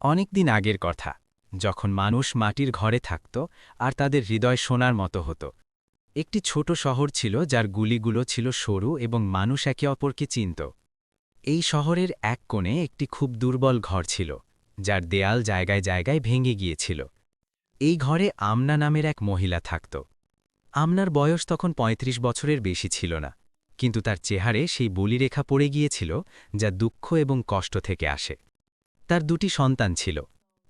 অনেকদিন আগের কথা, যখন মানুষ মাটির ঘরে থাকত আর তাদের হৃদয় সোনার মতো হতো। একটি ছোট শহর ছিল যার গুলিগুলো ছিল সরু এবং মানুষ একে অপরকে চিনত। এই শহরের এক কোণে একটি খুব দুর্বল ঘর ছিল, যার দেয়াল জায়গায় জায়গায় ভেঙে গিয়েছিল। এই ঘরে আমনা নামের এক মহিলা থাকত। আমনার বয়স তখন ৩৫ বছরের বেশি ছিল না, কিন্তু তার চেহারে সেই বলিরেখা পড়ে গিয়েছিল যা দুঃখ এবং কষ্ট থেকে আসে। তার দুটি সন্তান ছিল,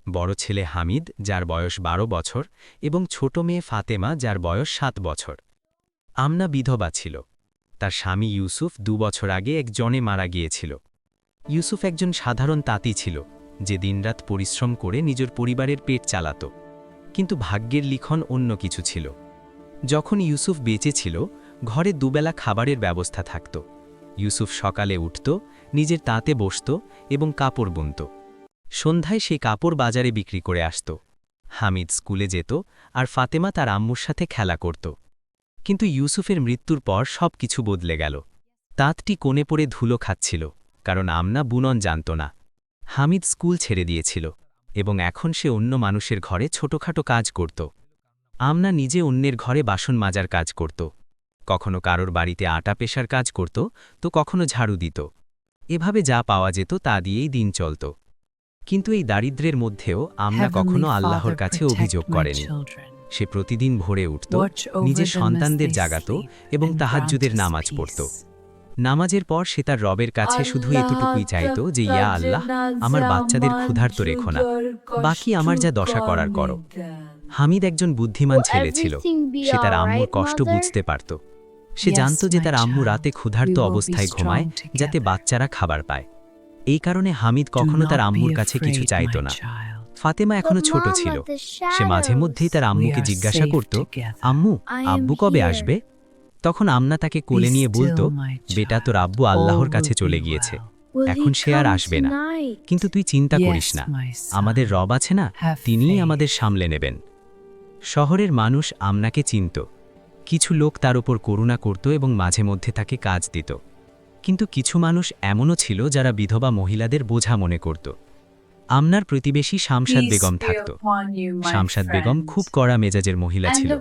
বড় ছেলে হামিদ যার বয়স ১২ বছর এবং ছোট মেয়ে ফাতেমা যার বয়স ৭ বছর। আমনা বিধবা ছিল। তার স্বামী ইউসুফ ২ বছর আগে এক জনে মারা গিয়েছিল। ইউসুফ একজন সাধারণ তাঁতি ছিল, যে দিনরাত পরিশ্রম করে নিজের পরিবারের পেট চালাত। কিন্তু ভাগ্যের লিখন অন্য কিছু ছিল। যখন ইউসুফ বেঁচে ছিল, ঘরে দুবেলা খাবারের ব্যবস্থা থাকত। ইউসুফ সকালে উঠত, নিজের তাঁতে বসত এবং কাপড় বুনত। সন্ধ্যায় সেই কাপড় বাজারে বিক্রি করে আসত। হামিদ স্কুলে যেত আর ফাতেমা তার আম্মুর সাথে খেলা করত। কিন্তু ইউসুফের মৃত্যুর পর সব কিছু বদলে গেল। তাঁতটি কোণে পড়ে ধুলো খাচ্ছিল, কারণ আমনা বুনন জানত না। হামিদ স্কুল ছেড়ে দিয়েছিল এবং এখন সে অন্য মানুষের ঘরে ছোটখাটো কাজ করত। আমনা নিজে অন্যের ঘরে বাসন মাজার কাজ করত। কখনো কারোর বাড়িতে আটা পেশার কাজ করত, তো কখনো ঝাড়ু দিত। এভাবে যা পাওয়া যেত তা দিয়েই দিন চলত। কিন্তু এই দারিদ্র্যের মধ্যেও আমনা কখনো আল্লাহর কাছে অভিযোগ করেনি। সে প্রতিদিন ভোরে উঠত, নিজের সন্তানদের জাগাত এবং তাহাজ্জুদের নামাজ পড়ত। নামাজের পর সে তার রবের কাছে শুধু এতটুকুই চাইত যে, ইয়া আল্লাহ, আমার বাচ্চাদের ক্ষুধার্ত রেখো না, বাকি আমার যা দশা করার করো। হামিদ একজন বুদ্ধিমান ছেলে ছিল। সে তার আম্মুর কষ্ট বুঝতে পারত। সে জানত যে তার আম্মু রাতে ক্ষুধার্ত অবস্থায় ঘুমায়, যাতে বাচ্চারা খাবার পায়। এই কারণে হামিদ কখনো তার আম্মুর কাছে কিছু চাইত না। ফাতেমা এখনো ছোট ছিল। সে মাঝে মধ্যেই তার আম্মুকে জিজ্ঞাসা করত, আম্মু, আব্বু কবে আসবে? তখন আমনা তাকে কোলে নিয়ে বলত, বেটা, তোর আব্বু আল্লাহর কাছে চলে গিয়েছে, এখন সে আর আসবে না। কিন্তু তুই চিন্তা করিস না, আমাদের রব আছে না, তিনিই আমাদের সামলে নেবেন। শহরের মানুষ আমনাকে চিনত। কিছু লোক তার উপর করুণা করত এবং মাঝে মধ্যে তাকে কাজ দিত। কিন্তু কিছু মানুষ এমনও ছিল যারা বিধবা মহিলাদের বোঝা মনে করত। আমনার প্রতিবেশী শামশাদ বেগম থাকত। শামশাদ বেগম খুব কড়া মেজাজের মহিলা ছিল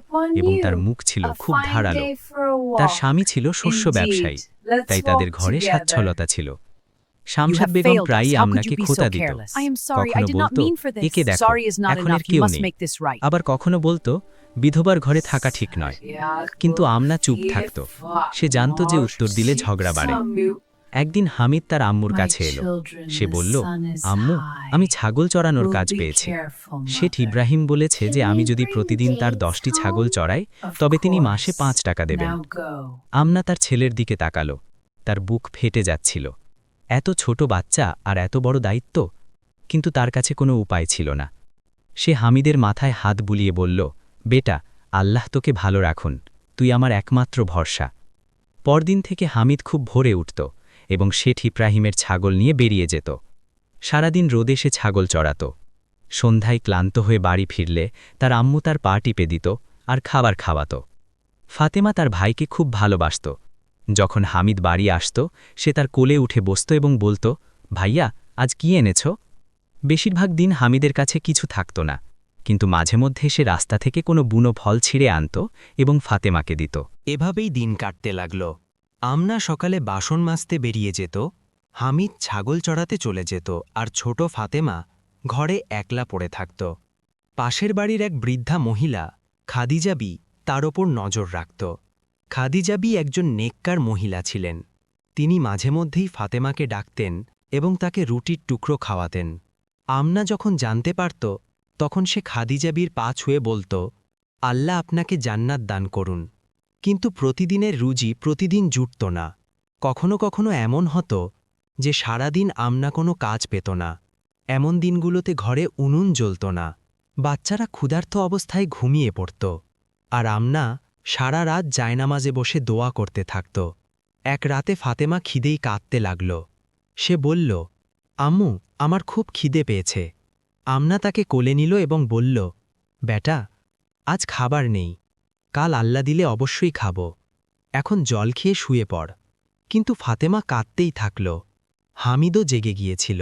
এবং তার মুখ ছিল খুব ধারালো। তার স্বামী ছিল শস্য ব্যবসায়ী, তাই তাদের ঘরে স্বাচ্ছলতা ছিল। শামশাদ বেগম প্রায়ই আমনাকে খোঁতা দিত। কখনো বলত, একে দেখো, এখন এর কেউ নেই। আবার কখনো বলত, বিধবার ঘরে থাকা ঠিক নয়। কিন্তু আমনা চুপ থাকত। সে জানত যে উত্তর দিলে ঝগড়া বাড়ে। একদিন হামিদ তার আম্মুর কাছে এলো। সে বলল, আম্মু, আমি ছাগল চড়ানোর কাজ পেয়েছি। শেঠ ইব্রাহিম বলেছে যে আমি যদি প্রতিদিন তার 10টি ছাগল চড়াই, তবে তিনি মাসে 5 টাকা দেবেন। আমনা তার ছেলের দিকে তাকালো। তার বুক ফেটে যাচ্ছিল। এত ছোট বাচ্চা আর এত বড় দায়িত্ব, কিন্তু তার কাছে কোনো উপায় ছিল না। সে হামিদের মাথায় হাত বুলিয়ে বলল, বেটা, আল্লাহ তোকে ভালো রাখুন, তুই আমার একমাত্র ভরসা। পরদিন থেকে হামিদ খুব ভোরে উঠত এবং শেঠ ইব্রাহিমের ছাগল নিয়ে বেরিয়ে যেত। সারাদিন রোদে সে ছাগল চড়াত। সন্ধ্যায় ক্লান্ত হয়ে বাড়ি ফিরলে তার আম্মু তার পা টিপে দিত আর খাবার খাওয়াত। ফাতেমা তার ভাইকে খুব ভালোবাসত। যখন হামিদ বাড়ি আসত, সে তার কোলে উঠে বসত এবং বলত, ভাইয়া, আজ কি এনেছ? বেশিরভাগ দিন হামিদের কাছে কিছু থাকত না, কিন্তু মাঝে মধ্যে সে রাস্তা থেকে কোনো বুনো ফল ছিঁড়ে আনত এবং ফাতেমাকে দিত। এভাবেই দিন কাটতে লাগল। আমনা সকালে বাসন মাজতে বেরিয়ে যেত, হামিদ ছাগল চড়াতে চলে যেত আর ছোট ফাতেমা ঘরে একলা পড়ে থাকত। পাশের বাড়ির এক বৃদ্ধা মহিলা খাদিজাবি তার ওপর নজর রাখত। খাদিজাবি একজন নেককার মহিলা ছিলেন। তিনি মাঝে মধ্যেই ফাতেমাকে ডাকতেন এবং তাকে রুটির টুকরো খাওয়াতেন। আমনা যখন জানতে পারত, তখন সে খাদিজাবির পা ছুঁয়ে বলত, আল্লাহ আপনাকে জান্নাত দান করুন। কিন্তু প্রতিদিনের রুজি প্রতিদিন জুটত না। কখনো কখনো এমন হতো যে সারাদিন আমনা কোনো কাজ পেত না। এমন দিনগুলোতে ঘরে উনুন জ্বলত না, বাচ্চারা ক্ষুধার্ত অবস্থায় ঘুমিয়ে পড়ত, আর আমনা সারা রাত জায়নামাজে বসে দোয়া করতে থাকত। এক রাতে ফাতেমা খিদেই কাঁদতে লাগল। সে বলল, আম্মু, আমার খুব খিদে পেয়েছে। আমনা তাকে কোলে নিল এবং বলল, বেটা, আজ খাবার নেই, কাল আল্লাহ দিলে অবশ্যই খাব, এখন জল খেয়ে শুয়ে পড়। কিন্তু ফাতেমা কাঁদতেই থাকল। হামিদও জেগে গিয়েছিল।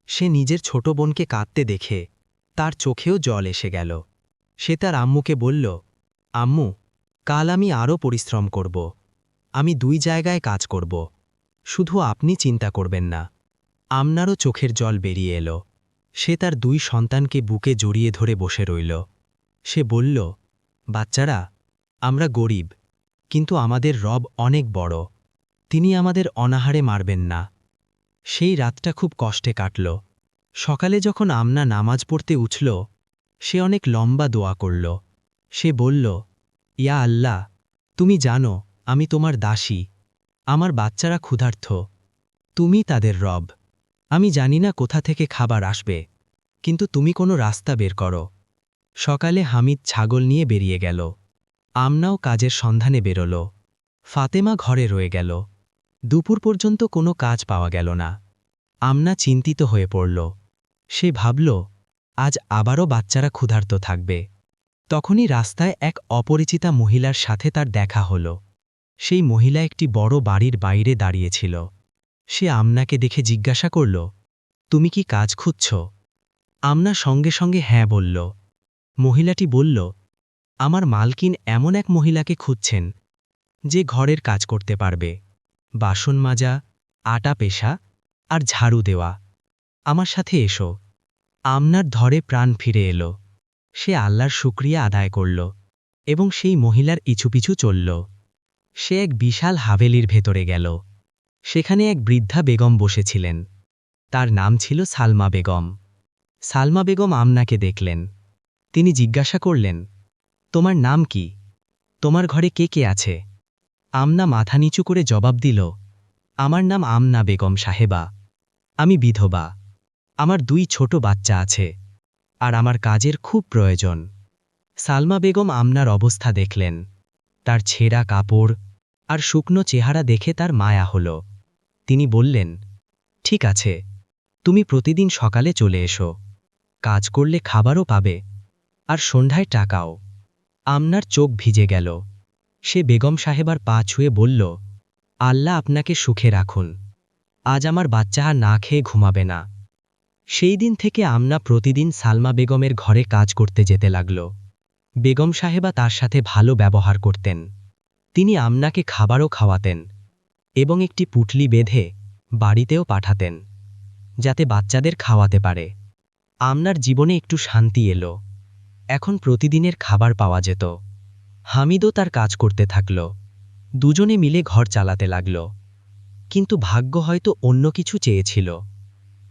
সে নিজের ছোট বোনকে কাঁদতে দেখে তার চোখেও জল এসে গেল। সে তার আম্মুকে বলল, আম্মু, কাল আমি আরও পরিশ্রম করব। আমি 2 জায়গায় কাজ করব। শুধু আপনি চিন্তা করবেন না। আমনারও চোখের জল বেরিয়ে এলো। সে তার 2 সন্তানকে বুকে জড়িয়ে ধরে বসে রইল। সে বলল, বাচ্চারা, আমরা গরিব, কিন্তু আমাদের রব অনেক বড়। তিনি আমাদের অনাহারে মারবেন না। সেই রাতটা খুব কষ্টে কাটল। সকালে যখন আমনা নামাজ পড়তে উঠল, সে অনেক লম্বা দোয়া করল। সে বলল, ইয়া আল্লাহ, তুমি জানো আমি তোমার দাসী। আমার বাচ্চারা ক্ষুধার্ত। তুমি তাদের রব। আমি জানি না কোথা থেকে খাবার আসবে, কিন্তু তুমি কোনো রাস্তা বের করো। সকালে হামিদ ছাগল নিয়ে বেরিয়ে গেল। আমনাও কাজের সন্ধানে বেরোল। ফাতেমা ঘরে রয়ে গেল। দুপুর পর্যন্ত কোনো কাজ পাওয়া গেল না। আমনা চিন্তিত হয়ে পড়ল। সে ভাবল, আজ আবারও বাচ্চারা ক্ষুধার্ত থাকবে। তখনই রাস্তায় এক অপরিচিতা মহিলার সাথে তার দেখা হল। সেই মহিলা একটি বড় বাড়ির বাইরে দাঁড়িয়েছিল। সে আমনাকে দেখে জিজ্ঞাসা করল, তুমি কি কাজ খুঁজছ? আমনা সঙ্গে সঙ্গে হ্যাঁ বলল। মহিলাটি বলল, আমার মালকিন এমন এক মহিলাকে খুঁজছেন যে ঘরের কাজ করতে পারবে, বাসন মাজা, আটা পেশা আর ঝাড়ু দেওয়া। আমার সাথে এসো। আমনার ধরে প্রাণ ফিরে এলো। সে আল্লাহর শুকরিয়া আদায় করল এবং সেই মহিলার ইছুপিছু চলল। সে এক বিশাল হাভেলির ভেতরে গেল। সেখানে এক বৃদ্ধা বেগম বসেছিলেন। তার নাম ছিল সালমা বেগম। সালমা বেগম আমনাকে দেখলেন। তিনি জিজ্ঞাসা করলেন, তোমার নাম কি? তোমার ঘরে কে কে আছে? আমনা মাথা নিচু করে জবাব দিল, আমার নাম আমনা বেগম সাহেবা। আমি বিধবা। আমার 2 ছোট বাচ্চা আছে, আর আমার কাজের খুব প্রয়োজন। সালমা বেগম আমনার অবস্থা দেখলেন। তার ছেঁড়া কাপড় আর শুকনো চেহারা দেখে তার মায়া হল। তিনি বললেন, ঠিক আছে, তুমি প্রতিদিন সকালে চলে এসো। কাজ করলে খাবারও পাবে, আর সন্ধ্যায় টাকাও। আমনার চোখ ভিজে গেল। সে বেগম সাহেবার পা ছুঁয়ে বলল, আল্লাহ আপনাকে সুখে রাখুন। আজ আমার বাচ্চা আর না খেয়ে ঘুমাবে না। সেই দিন থেকে আমনা প্রতিদিন সালমা বেগমের ঘরে কাজ করতে যেতে লাগল। বেগম সাহেবা তার সাথে ভালো ব্যবহার করতেন। তিনি আমনাকে খাবারও খাওয়াতেন এবং একটি পুটলি বেঁধে বাড়িতেও পাঠাতেন, যাতে বাচ্চাদের খাওয়াতে পারে। আমনার জীবনে একটু শান্তি এলো। এখন প্রতিদিনের খাবার পাওয়া যেত। হামিদও তার কাজ করতে থাকল। দুজনে মিলে ঘর চালাতে লাগল। কিন্তু ভাগ্য হয়তো অন্য কিছু চেয়েছিল।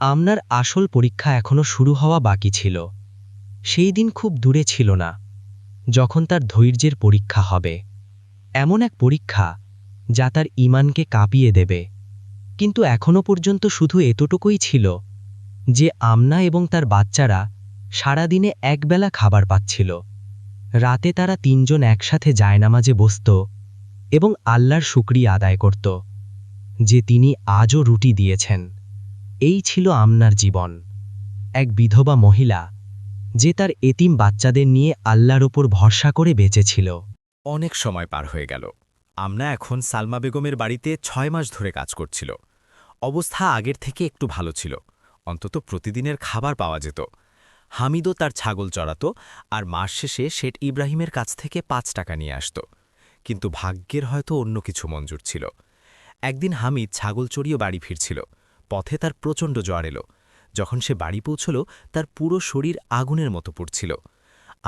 আমনার আসল পরীক্ষা এখনো শুরু হওয়া বাকি ছিল। সেই দিন খুব দূরে ছিল না, যখন তার ধৈর্যের পরীক্ষা হবে। এমন এক পরীক্ষা যা তার ঈমানকে কাঁপিয়ে দেবে। কিন্তু এখনো পর্যন্ত শুধু এতটুকুই ছিল যে আমনা এবং তার বাচ্চারা সারাদিনে একবেলা খাবার পাচ্ছিল। রাতে তারা 3 জন একসাথে জায়নামাজে বসত এবং আল্লাহর শুকরিয়া আদায় করত যে তিনি আজও রুটি দিয়েছেন। এই ছিল আমনার জীবন, এক বিধবা মহিলা যে তার এতিম বাচ্চাদের নিয়ে আল্লাহর ওপর ভরসা করে বেঁচেছিল। অনেক সময় পার হয়ে গেল। আমনা এখন সালমা বেগমের বাড়িতে 6 মাস ধরে কাজ করছিল। অবস্থা আগের থেকে একটু ভালো ছিল। অন্তত প্রতিদিনের খাবার পাওয়া যেত। হামিদও তার ছাগল চড়াত, আর মাস শেষে শেঠ ইব্রাহিমের কাছ থেকে 5 টাকা নিয়ে আসত। কিন্তু ভাগ্যের হয়তো অন্য কিছু মঞ্জুর ছিল। একদিন হামিদ ছাগল চড়িয়ে বাড়ি ফিরছিল। পথে তার প্রচণ্ড জ্বর এলো। যখন সে বাড়ি পৌঁছল, তার পুরো শরীর আগুনের মতো পুড়ছিল।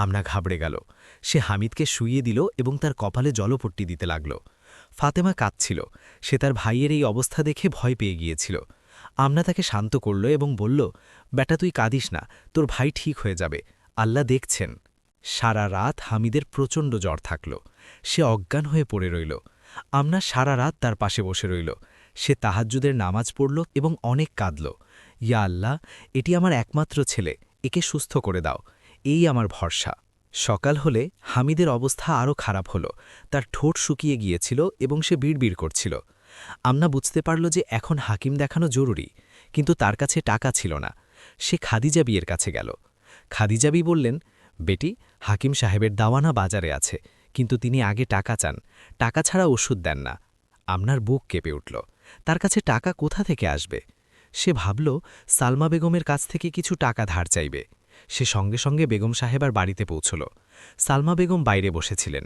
আমনা ঘাবড়ে গেল। সে হামিদকে শুইয়ে দিল এবং তার কপালে জলপট্টি দিতে লাগল। ফাতেমা কাঁদছিল। সে তার ভাইয়ের এই অবস্থা দেখে ভয় পেয়ে গিয়েছিল। আমনা তাকে শান্ত করল এবং বলল, বেটা, তুই কাঁদিস না, তোর ভাই ঠিক হয়ে যাবে, আল্লাহ দেখছেন। সারা রাত হামিদের প্রচণ্ড জ্বর থাকল। সে অজ্ঞান হয়ে পড়ে রইল। আমনা সারা রাত তার পাশে বসে রইল। সে তাহাজ্জুদের নামাজ পড়ল এবং অনেক কাঁদল। ইয়া আল্লাহ, এটি আমার একমাত্র ছেলে, একে সুস্থ করে দাও, এই আমার ভরসা। সকাল হলে হামিদের অবস্থা আরও খারাপ হল। তার ঠোঁট শুকিয়ে গিয়েছিল এবং সে বিড়বিড় করছিল। আমনা বুঝতে পারল যে এখন হাকিম দেখানো জরুরি, কিন্তু তার কাছে টাকা ছিল না। সে খাদিজা বিয়ের কাছে গেল। খাদিজা বি বললেন, বেটি, হাকিম সাহেবের দাওয়ানা বাজারে আছে, কিন্তু তিনি আগে টাকা চান, টাকা ছাড়া ওষুধ দেন না। আমনার বুক কেঁপে উঠল। তার কাছে টাকা কোথা থেকে আসবে? সে ভাবল সালমা বেগমের কাছ থেকে কিছু টাকা ধার চাইবে। সে সঙ্গে সঙ্গে বেগম সাহেবার বাড়িতে পৌঁছল। সালমা বেগম বাইরে বসেছিলেন।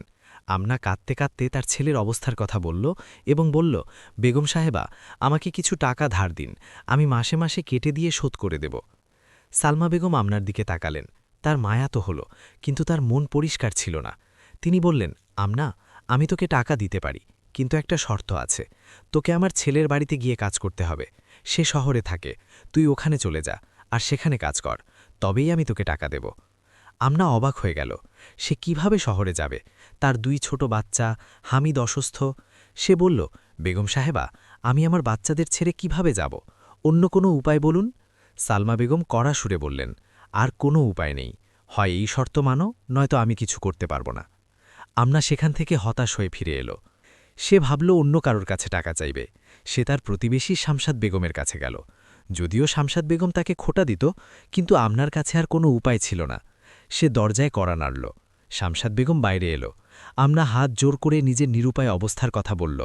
আমনা কাঁদতে কাঁদতে তার ছেলের অবস্থার কথা বলল এবং বলল, বেগম সাহেবা, আমাকে কিছু টাকা ধার দিন, আমি মাসে মাসে কেটে দিয়ে শোধ করে দেব। সালমা বেগম আমনার দিকে তাকালেন। তার মায়া তো হল, কিন্তু তার মন পরিষ্কার ছিল না। তিনি বললেন, আমনা, আমি তোকে টাকা দিতে পারি, কিন্তু একটা শর্ত আছে। তোকে আমার ছেলের বাড়িতে গিয়ে কাজ করতে হবে। সে শহরে থাকে, তুই ওখানে চলে যা আর সেখানে কাজ কর, তবেই আমি তোকে টাকা দেব। আমনা অবাক হয়ে গেল। সে কিভাবে শহরে যাবে? তার 2 ছোট বাচ্চা, হামিদ অসুস্থ। সে বলল, বেগম সাহেবা, আমি আমার বাচ্চাদের ছেড়ে কিভাবে যাব? অন্য কোনো উপায় বলুন। সালমা বেগম কড়া সুরে বললেন, আর কোনো উপায় নেই, হয় এই শর্ত মানো, নয়তো আমি কিছু করতে পারব না। আমনা সেখান থেকে হতাশ হয়ে ফিরে এলো। সে ভাবল অন্য কারোর কাছে টাকা চাইবে। সে তার প্রতিবেশী শামসাদ বেগমের কাছে গেল। যদিও শামসাদ বেগম তাকে খোটা দিত, কিন্তু আমনার কাছে আর কোনো উপায় ছিল না। সে দরজায় কড়া নাড়ল। শামসাদ বেগম বাইরে এলো। আমনা হাত জোর করে নিজের নিরুপায় অবস্থার কথা বলল।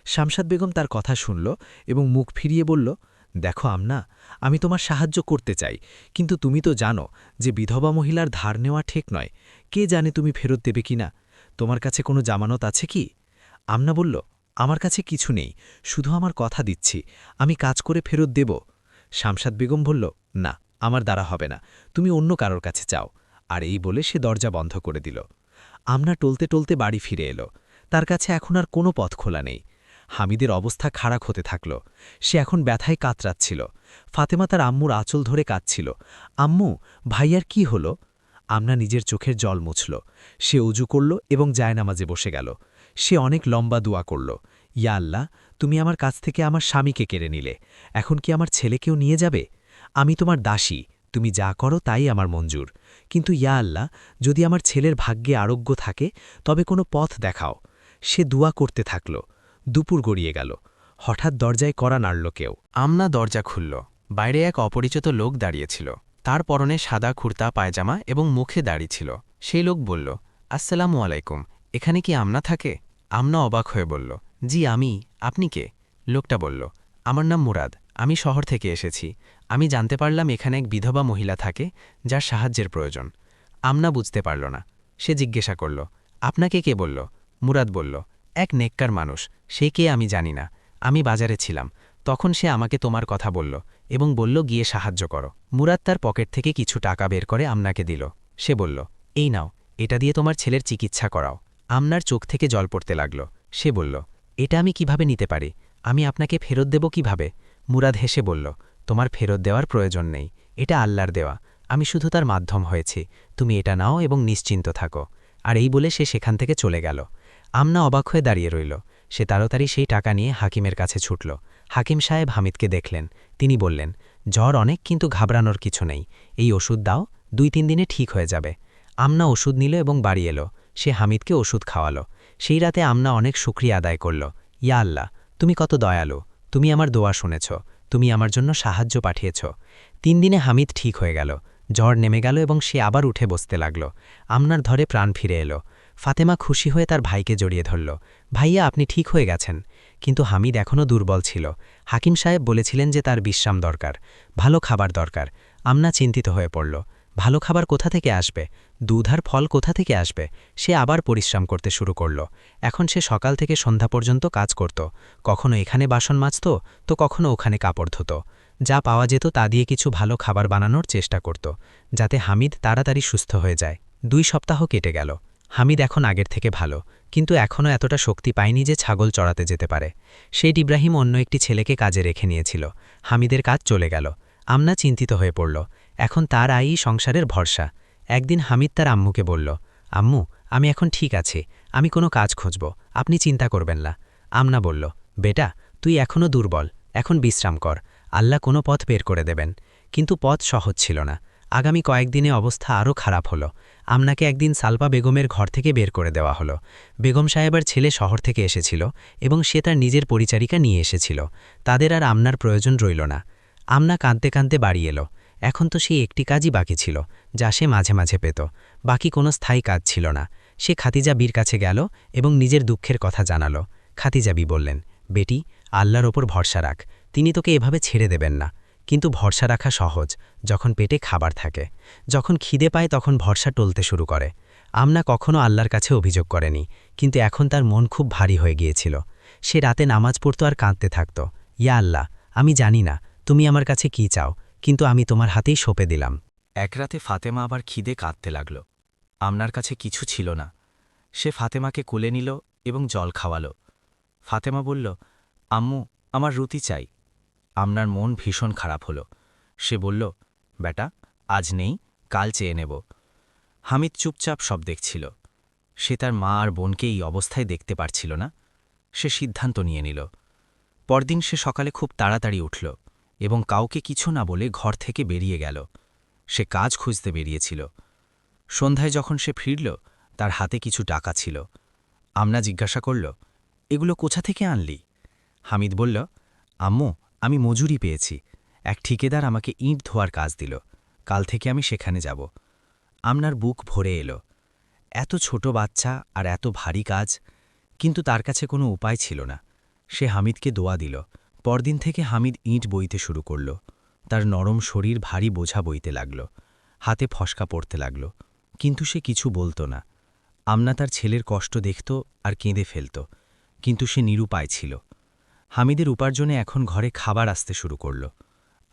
শামসাদ বেগম তার কথা শুনল এবং মুখ ফিরিয়ে বলল, দেখো আমনা, আমি তোমার সাহায্য করতে চাই, কিন্তু তুমি তো জানো যে বিধবা মহিলার ধার নেওয়া ঠিক নয়। কে জানে তুমি ফেরত দেবে কিনা? তোমার কাছে কোনো জামানত আছে কি? আমনা বলল, আমার কাছে কিছু নেই, শুধু আমার কথা দিচ্ছি, আমি কাজ করে ফেরত দেব। শামসাদ বেগম বলল, না, আমার দ্বারা হবে না, তুমি অন্য কারোর কাছে চাও। আর এই বলে সে দরজা বন্ধ করে দিল। আমনা টলতে টলতে বাড়ি ফিরে এলো। তার কাছে এখন আর কোনো পথ খোলা নেই। হামিদের অবস্থা খারাপ হতে থাকল। সে এখন ব্যথায় কাতরাচ্ছিল। ফাতেমা তার আম্মুর আঁচল ধরে কাঁদছিল। আম্মু, ভাইয়ার কি হলো? আমনা নিজের চোখের জল মুছল। সে অজু করল এবং জায়নামাজে বসে গেল। সে অনেক লম্বা দোয়া করল, ইয়া আল্লাহ, তুমি আমার কাছ থেকে আমার স্বামীকে কেড়ে নিলে, এখন কি আমার ছেলেকেও নিয়ে যাবে? আমি তোমার দাসী, তুমি যা করো তাই আমার মঞ্জুর। কিন্তু ইয়া আল্লাহ, যদি আমার ছেলের ভাগ্যে আরোগ্য থাকে, তবে কোনো পথ দেখাও। সে দোয়া করতে থাকল। দুপুর গড়িয়ে গেল। হঠাৎ দরজায় কড়া নাড়ল কেউ। আমনা দরজা খুলল। বাইরে এক অপরিচিত লোক দাঁড়িয়েছিল। তার পরনে সাদা কুর্তা পায়জামা এবং মুখে দাড়ি ছিল। সেই লোক বলল, আসসালামু আলাইকুম, এখানে কি আমনা থাকে? আমনা অবাক হয়ে বলল, জি আমি, আপনি কে? লোকটা বলল, আমার নাম মুরাদ, আমি শহর থেকে এসেছি। আমি জানতে পারলাম এখানে এক বিধবা মহিলা থাকে যার সাহায্যের প্রয়োজন। আমনা বুঝতে পারল না। সে জিজ্ঞাসা করল, আপনাকে কে বলল? মুরাদ বলল, এক নেককার মানুষ, সে কে আমি জানি না। আমি বাজারে ছিলাম, তখন সে আমাকে তোমার কথা বলল এবং বলল গিয়ে সাহায্য করো। মুরাদ তার পকেট থেকে কিছু টাকা বের করে আমনাকে দিল। সে বলল, এই নাও, এটা দিয়ে তোমার ছেলের চিকিৎসা করাও। আমনার চোখ থেকে জল পড়তে লাগল। সে বলল, এটা আমি কিভাবে নিতে পারি? আমি আপনাকে ফেরত দেব কিভাবে? মুরাদ হেসে বলল, তোমার ফেরত দেওয়ার প্রয়োজন নেই, এটা আল্লাহর দেওয়া, আমি শুধু তার মাধ্যম হয়েছি। তুমি এটা নাও এবং নিশ্চিন্ত থাকো। আর এই বলে সে সেখান থেকে চলে গেল। আমনা অবাক হয়ে দাঁড়িয়ে রইল। সে তাড়াতাড়ি সেই টাকা নিয়ে হাকিমের কাছে ছুটল। হাকিম সাহেব হামিদকে দেখলেন। তিনি বললেন, জ্বর অনেক, কিন্তু ঘাবড়ানোর কিছু নেই। এই ওষুধ দাও, 2-3 দিনে ঠিক হয়ে যাবে। আমনা ওষুধ নিল এবং বাড়ি এলো। সে হামিদকে ওষুধ খাওয়ালো। সেই রাতে আমনা অনেক শুকরিয়া আদায় করল। ইয়া আল্লাহ, তুমি কত দয়ালু, তুমি আমার দোয়া শুনেছ, তুমি আমার জন্য সাহায্য পাঠিয়েছ। 3 দিনে হামিদ ঠিক হয়ে গেল। জ্বর নেমে গেল এবং সে আবার উঠে বসতে লাগল। আমনার ধরে প্রাণ ফিরে এলো। ফাতেমা খুশি হয়ে তার ভাইকে জড়িয়ে ধরল। ভাইয়া, আপনি ঠিক হয়ে গেছেন। কিন্তু হামিদ এখনও দুর্বল ছিল। হাকিম সাহেব বলেছিলেন যে তার বিশ্রাম দরকার, ভালো খাবার দরকার। আমনা চিন্তিত হয়ে পড়ল। ভালো খাবার কোথা থেকে আসবে? দুধ আর ফল কোথা থেকে আসবে? সে আবার পরিশ্রম করতে শুরু করল। এখন সে সকাল থেকে সন্ধ্যা পর্যন্ত কাজ করত। কখনো এখানে বাসন মাজত, তো কখনো ওখানে কাপড় ধুত। যা পাওয়া যেত তা দিয়ে কিছু ভালো খাবার বানানোর চেষ্টা করত, যাতে হামিদ তাড়াতাড়ি সুস্থ হয়ে যায়। 2 সপ্তাহ কেটে গেল। হামিদ এখন আগের থেকে ভালো, কিন্তু এখনও এতটা শক্তি পায়নি যে ছাগল চড়াতে যেতে পারে। শেঠ ইব্রাহিম অন্য একটি ছেলেকে কাজে রেখে নিয়েছিল। হামিদের কাজ চলে গেল। আমনা চিন্তিত হয়ে পড়ল। এখন তার আয়ই সংসারের ভরসা। একদিন হামিদ তার আম্মুকে বলল, আম্মু, আমি এখন ঠিক আছি, আমি কোনো কাজ খুঁজব, আপনি চিন্তা করবেন না। আমনা বলল, বেটা, তুই এখনও দুর্বল, এখন বিশ্রাম কর, আল্লাহ কোনো পথ বের করে দেবেন। কিন্তু পথ সহজ ছিল না। আগামী কয়েকদিনে অবস্থা আরও খারাপ হলো। আমনাকে একদিন সালপা বেগমের ঘর থেকে বের করে দেওয়া হলো। বেগম সাহেবের ছেলে শহর থেকে এসেছিল এবং সে তার নিজের পরিচারিকা নিয়ে এসেছিল। তাদের আর আমনার প্রয়োজন রইল না। আমনা কাঁদতে কাঁদতে বাড়ি এলো। এখন তো সেই একটি কাজই বাকি ছিল, যা সে মাঝে মাঝে পেত। বাকি কোনো স্থায়ী কাজ ছিল না। সে খাদিজা বির কাছে গেল এবং নিজের দুঃখের কথা জানালো। খাদিজা বি বললেন, বেটি, আল্লাহর ওপর ভরসা রাখ, তিনি তোকে এভাবে ছেড়ে দেবেন না। কিন্তু ভরসা রাখা সহজ যখন পেটে খাবার থাকে। যখন খিদে পায় তখন ভরসা টলতে শুরু করে। আমনা কখনো আল্লাহর কাছে অভিযোগ করেনি, কিন্তু এখন তার মন খুব ভারী হয়ে গিয়েছিল। সে রাতে নামাজ পড়ত আর কাঁদতে থাকত, ইয়া আল্লাহ, আমি জানি না তুমি আমার কাছে কি চাও, কিন্তু আমি তোমার হাতেই সঁপে দিলাম। এক রাতে ফাতেমা আবার খিদে কাঁদতে লাগল। আমনার কাছে কিছু ছিল না। সে ফাতেমাকে কোলে নিল এবং জল খাওয়াল। ফাতেমা বলল, আম্মু, আমার রুটি চাই। আমনার মন ভীষণ খারাপ হল। সে বলল, বেটা, আজ নেই, কাল চেয়ে নেব। হামিদ চুপচাপ সব দেখছিল। সে তার মা আর বোনকে এই অবস্থায় দেখতে পারছিল না। সে সিদ্ধান্ত নিয়ে নিল। পরদিন সে সকালে খুব তাড়াতাড়ি উঠল এবং কাউকে কিছু না বলে ঘর থেকে বেরিয়ে গেল। সে কাজ খুঁজতে বেরিয়েছিল। সন্ধ্যায় যখন সে ফিরল, তার হাতে কিছু টাকা ছিল। আমনা জিজ্ঞাসা করল, এগুলো কোথা থেকে আনলি? হামিদ বলল, আম্মু, আমি মজুরি পেয়েছি। এক ঠিকাদার আমাকে ইট ধোয়ার কাজ দিল। কাল থেকে আমি সেখানে যাব। আমনার বুক ভরে এলো। এত ছোট বাচ্চা আর এত ভারী কাজ, কিন্তু তার কাছে কোনো উপায় ছিল না। সে হামিদকে দোয়া দিল। পরদিন থেকে হামিদ ইট বইতে শুরু করল। তার নরম শরীর ভারী বোঝা বইতে লাগল। হাতে ফসকা পড়তে লাগল, কিন্তু সে কিছু বলত না। আমনা তার ছেলের কষ্ট দেখত আর কেঁদে ফেলত, কিন্তু সে নিরুপায় ছিল। হামিদের উপার্জনে এখন ঘরে খাবার আসতে শুরু করল।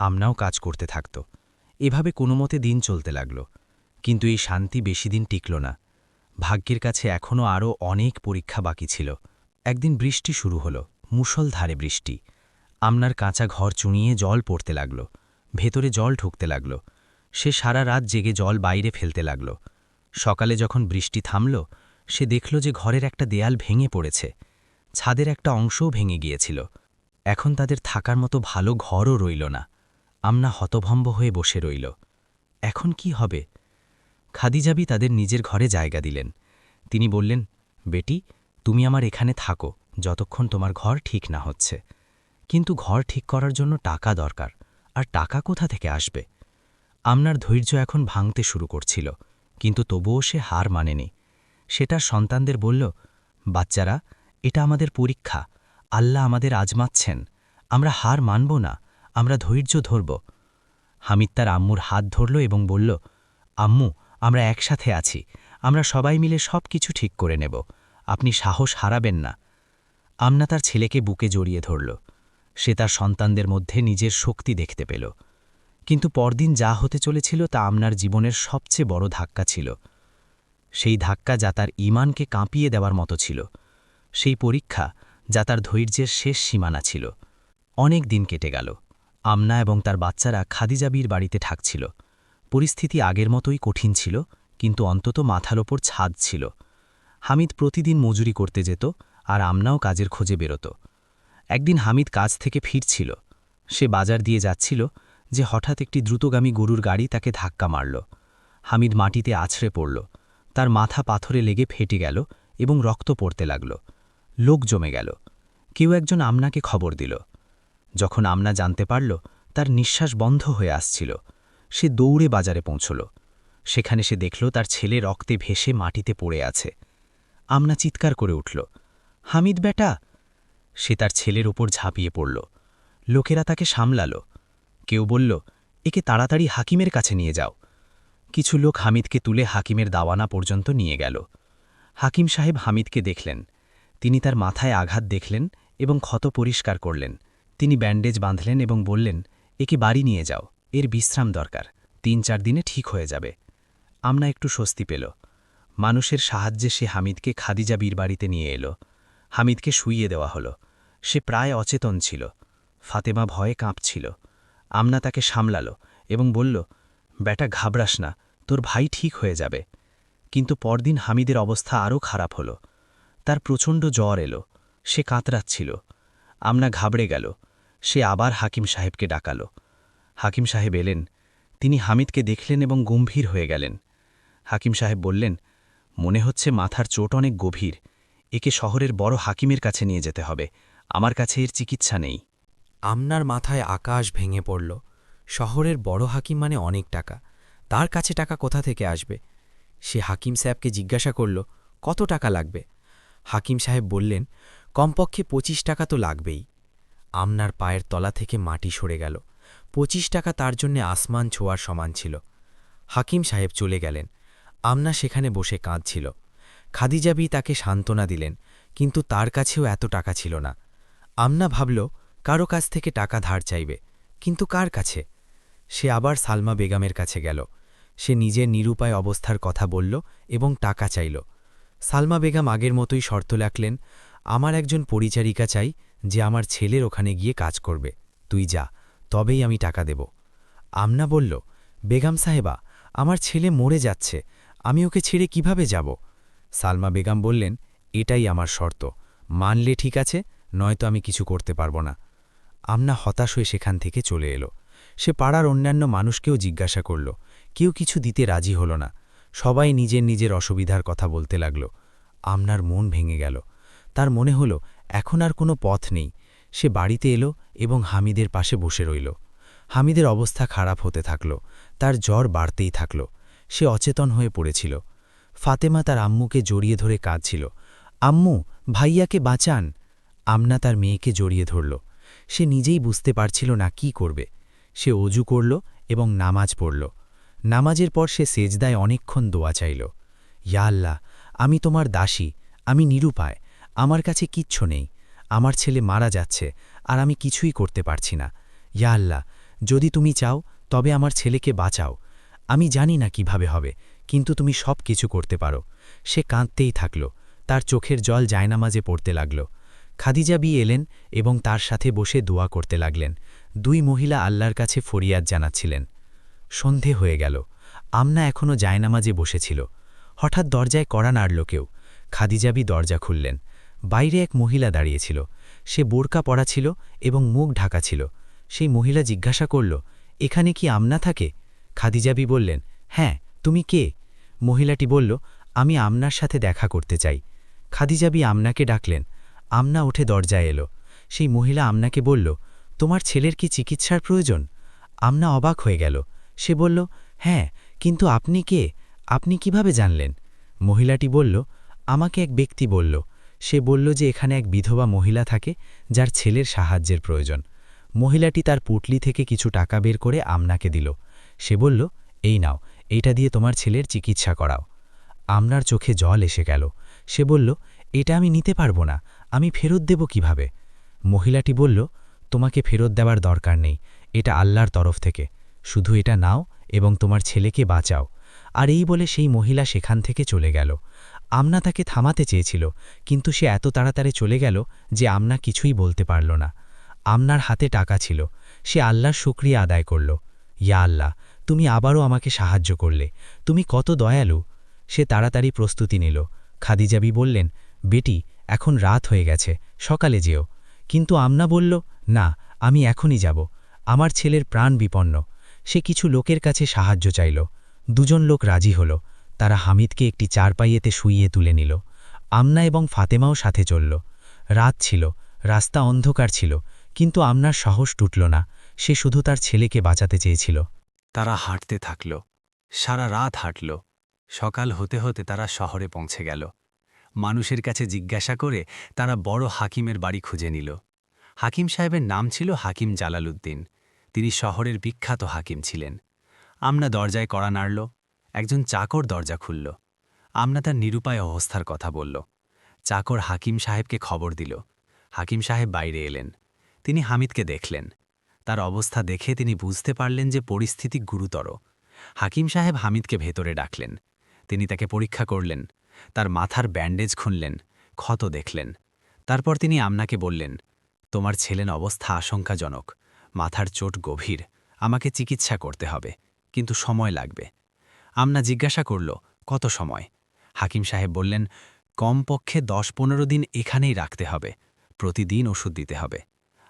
আমনাও কাজ করতে থাকত। এভাবে কোনোমতে দিন চলতে লাগল। কিন্তু এই শান্তি বেশি দিন টিকল না। ভাগ্যের কাছে এখনও আরও অনেক পরীক্ষা বাকি ছিল। একদিন বৃষ্টি শুরু হল, মুষলধারে বৃষ্টি। আমনার কাঁচা ঘর চুঁইয়ে জল পড়তে লাগল। ভেতরে জল ঢুকতে লাগল। সে সারা রাত জেগে জল বাইরে ফেলতে লাগল। সকালে যখন বৃষ্টি থামল, সে দেখল যে ঘরের একটা দেয়াল ভেঙে পড়েছে। ছাদের একটা অংশও ভেঙে গিয়েছিল। এখন তাদের থাকার মতো ভালো ঘরও রইল না। আমনা হতভম্ব হয়ে বসে রইল। এখন কি হবে? খাদিজাবি তাদের নিজের ঘরে জায়গা দিলেন। তিনি বললেন, বেটি, তুমি আমার এখানে থাকো যতক্ষণ তোমার ঘর ঠিক না হচ্ছে। কিন্তু ঘর ঠিক করার জন্য টাকা দরকার, আর টাকা কোথা থেকে আসবে? আমনার ধৈর্য এখন ভাঙতে শুরু করছিল, কিন্তু তবুও সে হার মানেনি। সেটা সন্তানদের বলল, বাচ্চারা, এটা আমাদের পরীক্ষা। আল্লাহ আমাদের আজমাচ্ছেন। আমরা হার মানব না, আমরা ধৈর্য ধরব। হামিদ তার আম্মুর হাত ধরল এবং বলল, আম্মু, আমরা একসাথে আছি। আমরা সবাই মিলে সব কিছু ঠিক করে নেব। আপনি সাহস হারাবেন না। আমনা তার ছেলেকে বুকে জড়িয়ে ধরল। সে তার সন্তানদের মধ্যে নিজের শক্তি দেখতে পেল। কিন্তু পরদিন যা হতে চলেছিল তা আমনার জীবনের সবচেয়ে বড় ধাক্কা ছিল। সেই ধাক্কা যা তার ঈমানকে কাঁপিয়ে দেওয়ার মতো ছিল। সেই পরীক্ষা যা তার ধৈর্যের শেষ সীমানা ছিল। অনেক দিন কেটে গেল। আমনা এবং তার বাচ্চারা খাদিজাবির বাড়িতে থাকছিল। পরিস্থিতি আগের মতোই কঠিন ছিল, কিন্তু অন্তত মাথার ওপর ছাদ ছিল। হামিদ প্রতিদিন মজুরি করতে যেত, আর আমনাও কাজের খোঁজে বেরোত। একদিন হামিদ কাজ থেকে ফিরছিল। সে বাজার দিয়ে যাচ্ছিল যে হঠাৎ একটি দ্রুতগামী গরুর গাড়ি তাকে ধাক্কা মারল। হামিদ মাটিতে আছড়ে পড়ল। তার মাথা পাথরে লেগে ফেটে গেল এবং রক্ত পড়তে লাগল। লোক জমে গেল। কেউ একজন আমনাকে খবর দিল। যখন আমনা জানতে পারল, তার নিঃশ্বাস বন্ধ হয়ে আসছিল। সে দৌড়ে বাজারে পৌঁছল। সেখানে সে দেখল তার ছেলে রক্তে ভেসে মাটিতে পড়ে আছে। আমনা চিৎকার করে উঠল, হামিদ বেটা! সে তার ছেলের ওপর ঝাঁপিয়ে পড়ল। লোকেরা তাকে সামলাল। কেউ বলল, একে তাড়াতাড়ি হাকিমের কাছে নিয়ে যাও। কিছু লোক হামিদকে তুলে হাকিমের দাওয়ানা পর্যন্ত নিয়ে গেল। হাকিম সাহেব হামিদকে দেখলেন। তিনি তার মাথায় আঘাত দেখলেন এবং ক্ষত পরিষ্কার করলেন। তিনি ব্যান্ডেজ বাঁধলেন এবং বললেন, একে বাড়ি নিয়ে যাও, এর বিশ্রাম দরকার। ৩-৪ দিনে ঠিক হয়ে যাবে। আমনা একটু স্বস্তি পেল। মানুষের সাহায্যে সে হামিদকে খাদিজাবির বাড়িতে নিয়ে এলো। হামিদকে শুইয়ে দেওয়া হলো। সে প্রায় অচেতন ছিল। ফাতেমা ভয়ে কাঁপছিল। আমনা তাকে সামলাল এবং বলল, বেটা, ঘাবড়াস না, তোর ভাই ঠিক হয়ে যাবে। কিন্তু পরদিন হামিদের অবস্থা আরও খারাপ হল। তার প্রচণ্ড জ্বর এলো। সে কাতরাচ্ছিল। আমনা ঘাবড়ে গেল। সে আবার হাকিম সাহেবকে ডাকাল। হাকিম সাহেব এলেন। তিনি হামিদকে দেখলেন এবং গম্ভীর হয়ে গেলেন। হাকিম সাহেব বললেন, মনে হচ্ছে মাথার চোট অনেক গভীর। একে শহরের বড় হাকিমের কাছে নিয়ে যেতে হবে। আমার কাছে এর চিকিৎসা নেই। আমনার মাথায় আকাশ ভেঙে পড়ল। শহরের বড় হাকিম মানে অনেক টাকা। তার কাছে টাকা কোথা থেকে আসবে? সে হাকিম সাহেবকে জিজ্ঞাসা করল, কত টাকা লাগবে? হাকিম সাহেব বললেন, কমপক্ষে 25 টাকা তো লাগবেই। আমনার পায়ের তলা থেকে মাটি সরে গেল। 25 টাকা তার জন্যে আসমান ছোঁয়ার সমান ছিল। হাকিম সাহেব চলে গেলেন। আমনা সেখানে বসে কাঁদছিল। খাদিজাবি তাকে সান্ত্বনা দিলেন, কিন্তু তার কাছেও এত টাকা ছিল না। আমনা ভাবল কারো কাছ থেকে টাকা ধার চাইবে, কিন্তু কার কাছে? সে আবার সালমা বেগমের কাছে গেল। সে নিজের নিরুপায় অবস্থার কথা বলল এবং টাকা চাইল। সালমা বেগম আগের মতোই শর্ত রাখলেন, আমার একজন পরিচারিকা চাই যে আমার ছেলের ওখানে গিয়ে কাজ করবে। তুই যা, তবেই আমি টাকা দেব। আমনা বলল, বেগম সাহেবা, আমার ছেলে মরে যাচ্ছে, আমি ওকে ছেড়ে কিভাবে যাব? সালমা বেগম বললেন, এটাই আমার শর্ত, মানলে ঠিক আছে, নয়তো আমি কিছু করতে পারব না। আমনা হতাশ হয়ে সেখান থেকে চলে এলো। সে পাড়ার অন্যান্য মানুষকেও জিজ্ঞাসা করল, কেউ কিছু দিতে রাজি হল না। সবাই নিজের নিজের অসুবিধার কথা বলতে লাগল। আমনার মন ভেঙে গেল। তার মনে হল এখন আর কোনো পথ নেই। সে বাড়িতে এলো এবং হামিদের পাশে বসে রইল। হামিদের অবস্থা খারাপ হতে থাকল, তার জ্বর বাড়তেই থাকল। সে অচেতন হয়ে পড়েছিল। ফাতেমা তার আম্মুকে জড়িয়ে ধরে কাঁদছিল, আম্মু, ভাইয়াকে বাঁচান। আমনা তার মেয়েকে জড়িয়ে ধরল। সে নিজেই বুঝতে পারছিল না কি করবে। সে অজু করল এবং নামাজ পড়ল। নামাজের পর সে সেজদায় অনেকক্ষণ দোয়া চাইল। ইয়া আল্লাহ, আমি তোমার দাসী, আমি নিরুপায়, আমার কাছে কিচ্ছু নেই, আমার ছেলে মারা যাচ্ছে আর আমি কিছুই করতে পারছি না। ইয়া আল্লাহ, যদি তুমি চাও তবে আমার ছেলেকে বাঁচাও। আমি জানি না কিভাবে হবে, কিন্তু তুমি সব কিছু করতে পারো। সে কাঁদতেই থাকল। তার চোখের জল জায়নামাজে পড়তে লাগল। খাদিজাবি এলেন এবং তার সাথে বসে দোয়া করতে লাগলেন। দুই মহিলা আল্লাহর কাছে ফরিয়াদ জানাচ্ছিলেন। সন্ধে হয়ে গেল। আমনা এখনও জায়নামাজে বসেছিল। হঠাৎ দরজায় কড়া নাড়ল কেউ। খাদিজাবি দরজা খুললেন। বাইরে এক মহিলা দাঁড়িয়েছিল। সে বোরকা পরা ছিল এবং মুখ ঢাকা ছিল। সেই মহিলা জিজ্ঞাসা করল, এখানে কি আমনা থাকে? খাদিজাবি বললেন, হ্যাঁ, তুমি কে? মহিলাটি বলল, আমি আমনার সাথে দেখা করতে চাই। খাদিজাবি আমনাকে ডাকলেন। আমনা উঠে দরজায় এলো। সেই মহিলা আমনাকে বলল, তোমার ছেলের কি চিকিৎসার প্রয়োজন? আমনা অবাক হয়ে গেল। সে বলল, হ্যাঁ, কিন্তু আপনি কে? আপনি কিভাবে জানলেন? মহিলাটি বলল, আমাকে এক ব্যক্তি বলল। সে বলল যে এখানে এক বিধবা মহিলা থাকে যার ছেলের সাহায্যের প্রয়োজন। মহিলাটি তার পুটলি থেকে কিছু টাকা বের করে আমনাকে দিল। সে বলল, এই নাও, এইটা দিয়ে তোমার ছেলের চিকিৎসা করাও। আমনার চোখে জল এসে গেল। সে বলল, এটা আমি নিতে পারবো না, আমি ফেরত দেব কিভাবে? মহিলাটি বলল, তোমাকে ফেরত দেওয়ার দরকার নেই, এটা আল্লাহর তরফ থেকে, শুধু এটা নাও এবং তোমার ছেলেকে বাঁচাও। আর এই বলে সেই মহিলা সেখান থেকে চলে গেল। আমনা তাকে থামাতে চেয়েছিল, কিন্তু সে এত তাড়াতাড়ি চলে গেল যে আমনা কিছুই বলতে পারল না। আমনার হাতে টাকা ছিল। সে আল্লাহর শুকরিয়া আদায় করল। ইয়া আল্লাহ, তুমি আবারও আমাকে সাহায্য করলে, তুমি কত দয়ালু। সে তাড়াতাড়ি প্রস্তুতি নিল। খাদিজাবি বললেন, বেটি, এখন রাত হয়ে গেছে, সকালে যেও। কিন্তু আমনা বলল, না, আমি এখনই যাব, আমার ছেলের প্রাণ বিপন্ন। সে কিছু লোকের কাছে সাহায্য চাইল। দুজন লোক রাজি হল। তারা হামিদকে একটি চারপাইয়েতে শুইয়ে তুলে নিল। আমনা এবং ফাতেমাও সাথে চলল। রাত ছিল, রাস্তা অন্ধকার ছিল, কিন্তু আমনার সাহস টুটল না। সে শুধু তার ছেলেকে বাঁচাতে চেয়েছিল। তারা হাঁটতে থাকল, সারা রাত হাঁটল। সকাল হতে হতে তারা শহরে পৌঁছে গেল। মানুষের কাছে জিজ্ঞাসা করে তারা বড় হাকিমের বাড়ি খুঁজে নিল। হাকিম সাহেবের নাম ছিল হাকিম জালালউদ্দিন। তিনি শহরের বিখ্যাত হাকিম ছিলেন। আমনা দরজায় কড়া নাড়ল। একজন চাকর দরজা খুলল। আমনা তার নিরুপায় অবস্থার কথা বলল। চাকর হাকিম সাহেবকে খবর দিল। হাকিম সাহেব বাইরে এলেন। তিনি হামিদকে দেখলেন। তার অবস্থা দেখে তিনি বুঝতে পারলেন যে পরিস্থিতি গুরুতর। হাকিম সাহেব হামিদকে ভেতরে ডাকলেন। তিনি তাকে পরীক্ষা করলেন। তার মাথার ব্যান্ডেজ খুনলেন, ক্ষত দেখলেন। তারপর তিনি আমনাকে বললেন, তোমার ছেলের অবস্থা আশঙ্কাজনক, মাথার চোট গভীর, আমাকে চিকিৎসা করতে হবে, কিন্তু সময় লাগবে। আমনা জিজ্ঞাসা করল, কত সময়? হাকিম সাহেব বললেন, কমপক্ষে 10-15 দিন এখানেই রাখতে হবে, প্রতিদিন ওষুধ দিতে হবে।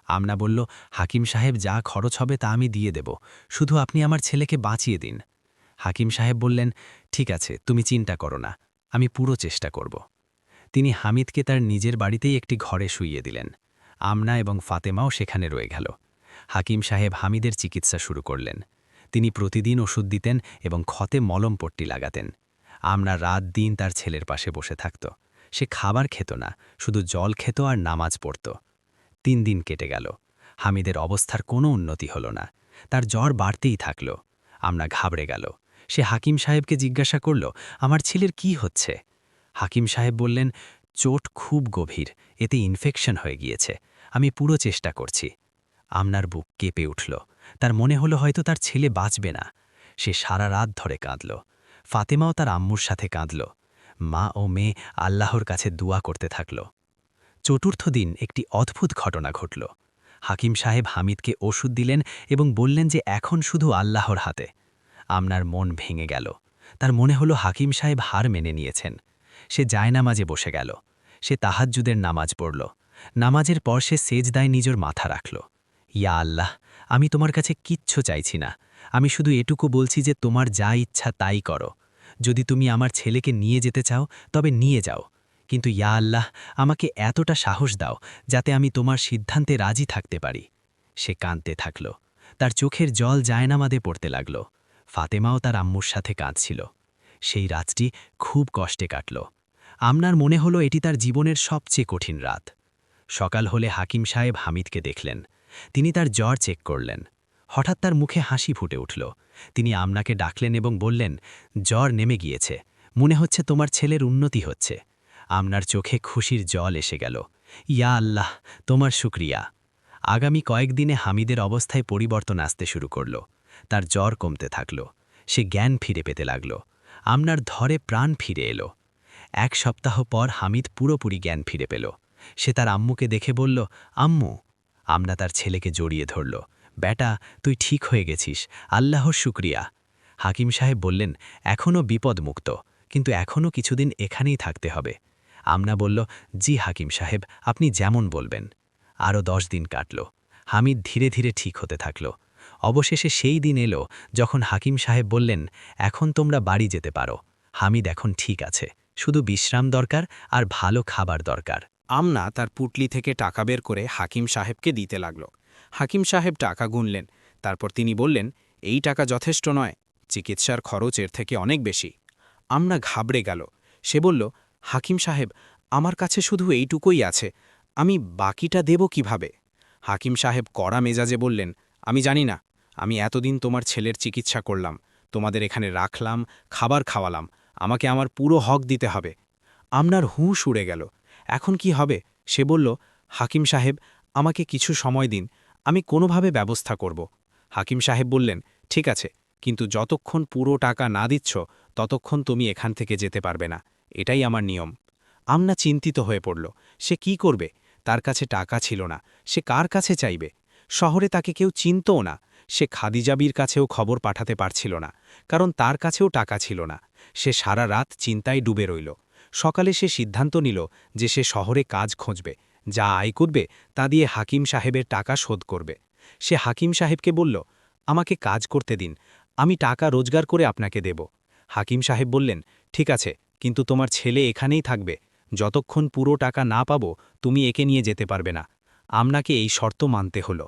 আমনা বলল, হাকিম সাহেব, যা খরচ হবে তা আমি দিয়ে দেব, শুধু আপনি আমার ছেলেকে বাঁচিয়ে দিন। হাকিম সাহেব বললেন, ঠিক আছে, তুমি চিন্তা করো না, আমি পুরো চেষ্টা করব। তিনি হামিদকে তার নিজের বাড়িতেই একটি ঘরে শুইয়ে দিলেন। আমনা এবং ফাতেমাও সেখানে রয়ে গেল। হাকিম সাহেব হামিদের চিকিৎসা শুরু করলেন। তিনি প্রতিদিন ওষুধ দিতেন এবং ক্ষতে মলম পট্টি লাগাতেন। আমনা রাত দিন তার ছেলের পাশে বসে থাকত। সে খাবার খেত না, শুধু জল খেত আর নামাজ পড়ত। 3 দিন কেটে গেল। হামিদের অবস্থার কোনো উন্নতি হল না। তার জ্বর বাড়তেই থাকল। আমরা ঘাবড়ে গেল। সে হাকিম সাহেবকে জিজ্ঞাসা করল, আমার ছেলের কি হচ্ছে? হাকিম সাহেব বললেন, চোট খুব গভীর, এতে ইনফেকশন হয়ে গিয়েছে। আমি পুরো চেষ্টা করছি। আমনার বুক কেঁপে উঠল। তার মনে হলো হয়তো তার ছেলে বাঁচবে না। সে সারা রাত ধরে কাঁদল। ফাতেমাও তার আম্মুর সাথে কাঁদল। মা ও মেয়ে আল্লাহর কাছে দোয়া করতে থাকল। চতুর্থ দিন একটি অদ্ভুত ঘটনা ঘটল। হাকিম সাহেব হামিদকে ওষুধ দিলেন এবং বললেন যে এখন শুধু আল্লাহর হাতে। আমনার মন ভেঙে গেল। তার মনে হলো হাকিম সাহেব হার মেনে নিয়েছেন। সে জায়নামাজে বসে গেল। সে তাহাজ্জুদের নামাজ পড়ল। নামাজের পর সে সেজদায় নিজের মাথা রাখল। ইয়া আল্লাহ, আমি তোমার কাছে কিচ্ছু চাইছি না। আমি শুধু এটুকু বলছি যে তোমার যা ইচ্ছা তাই করো। যদি তুমি আমার ছেলেকে নিয়ে যেতে চাও তবে নিয়ে যাও, কিন্তু ইয়া আল্লাহ, আমাকে এতটা সাহস দাও যাতে আমি তোমার সিদ্ধান্তে রাজি থাকতে পারি। সে কাঁদতে থাকল। তার চোখের জল জায়নামাজে পড়তে লাগল। ফাতেমাও তার আম্মুর সাথে কাঁদছিল। সেই রাতটি খুব কষ্টে কাটল। আমনার মনে হলো এটি তার জীবনের সবচেয়ে কঠিন রাত। সকাল হলে হাকিম সাহেব হামিদকে দেখলেন। তিনি তার জ্বর চেক করলেন। হঠাৎ তার মুখে হাসি ফুটে উঠল। তিনি আমনাকে ডাকলেন এবং বললেন, জ্বর নেমে গিয়েছে, মনে হচ্ছে তোমার ছেলের উন্নতি হচ্ছে। আমনার চোখে খুশির জল এসে গেল। ইয়া আল্লাহ, তোমার শুকরিয়া। আগামী কয়েকদিনে হামিদের অবস্থায় পরিবর্তন আসতে শুরু করল। তার জ্বর কমতে থাকল। সে জ্ঞান ফিরে পেতে লাগল। আমনার ধরে প্রাণ ফিরে এলো। 1 সপ্তাহ পর হামিদ পুরোপুরি জ্ঞান ফিরে পেল। সে তার আম্মুকে দেখে বলল, আম্মু। আমনা তার ছেলেকে জড়িয়ে ধরল। বেটা, তুই ঠিক হয়ে গেছিস, আল্লাহর শুকরিয়া। হাকিম সাহেব বললেন, এখনও বিপদমুক্ত, কিন্তু এখনও কিছুদিন এখানেই থাকতে হবে। আমনা বলল, জি হাকিম সাহেব, আপনি যেমন বলবেন। আরও 10 দিন কাটল। হামিদ ধীরে ধীরে ঠিক হতে থাকল। অবশেষে সেই দিন এলো যখন হাকিম সাহেব বললেন, এখন তোমরা বাড়ি যেতে পারো। হামিদ এখন ঠিক আছে, শুধু বিশ্রাম দরকার আর ভালো খাবার দরকার। আমনা তার পুটলি থেকে টাকা বের করে হাকিম সাহেবকে দিতে লাগল। হাকিম সাহেব টাকা গুনলেন। তারপর তিনি বললেন, এই টাকা যথেষ্ট নয়, চিকিৎসার খরচ এর থেকে অনেক বেশি। আমনা ঘাবড়ে গেল। সে বলল, হাকিম সাহেব, আমার কাছে শুধু এইটুকুই আছে, আমি বাকিটা দেব কিভাবে? হাকিম সাহেব কড়া মেজাজে বললেন, আমি জানি না। আমি এতদিন তোমার ছেলের চিকিৎসা করলাম, তোমাদের এখানে রাখলাম, খাবার খাওয়ালাম, আমাকে আমার পুরো হক দিতে হবে। আমনার হুঁশ উড়ে গেল। এখন কি হবে? সে বলল, হাকিম সাহেব, আমাকে কিছু সময় দিন, আমি কোনোভাবে ব্যবস্থা করব। হাকিম সাহেব বললেন, ঠিক আছে, কিন্তু যতক্ষণ পুরো টাকা না দিচ্ছ ততক্ষণ তুমি এখান থেকে যেতে পারবে না, এটাই আমার নিয়ম। আমনা চিন্তিত হয়ে পড়ল। সে কি করবে? তার কাছে টাকা ছিল না, সে কার কাছে চাইবে? শহরে তাকে কেউ চিনতও না। সে খাদিজাবির কাছেও খবর পাঠাতে পারছিল না, কারণ তার কাছেও টাকা ছিল না। সে সারা রাত চিন্তায় ডুবে রইল। সকালে সে সিদ্ধান্ত নিল যে সে শহরে কাজ খুঁজবে, যা আয় করবে তা দিয়ে হাকিম সাহেবের টাকা শোধ করবে। সে হাকিম সাহেবকে বলল, আমাকে কাজ করতে দিন, আমি টাকা রোজগার করে আপনাকে দেব। হাকিম সাহেব বললেন, ঠিক আছে, কিন্তু তোমার ছেলে এখানেই থাকবে, যতক্ষণ পুরো টাকা না পাবো তুমি একে নিয়ে যেতে পারবে না। আমনাকে এই শর্ত মানতে হলো।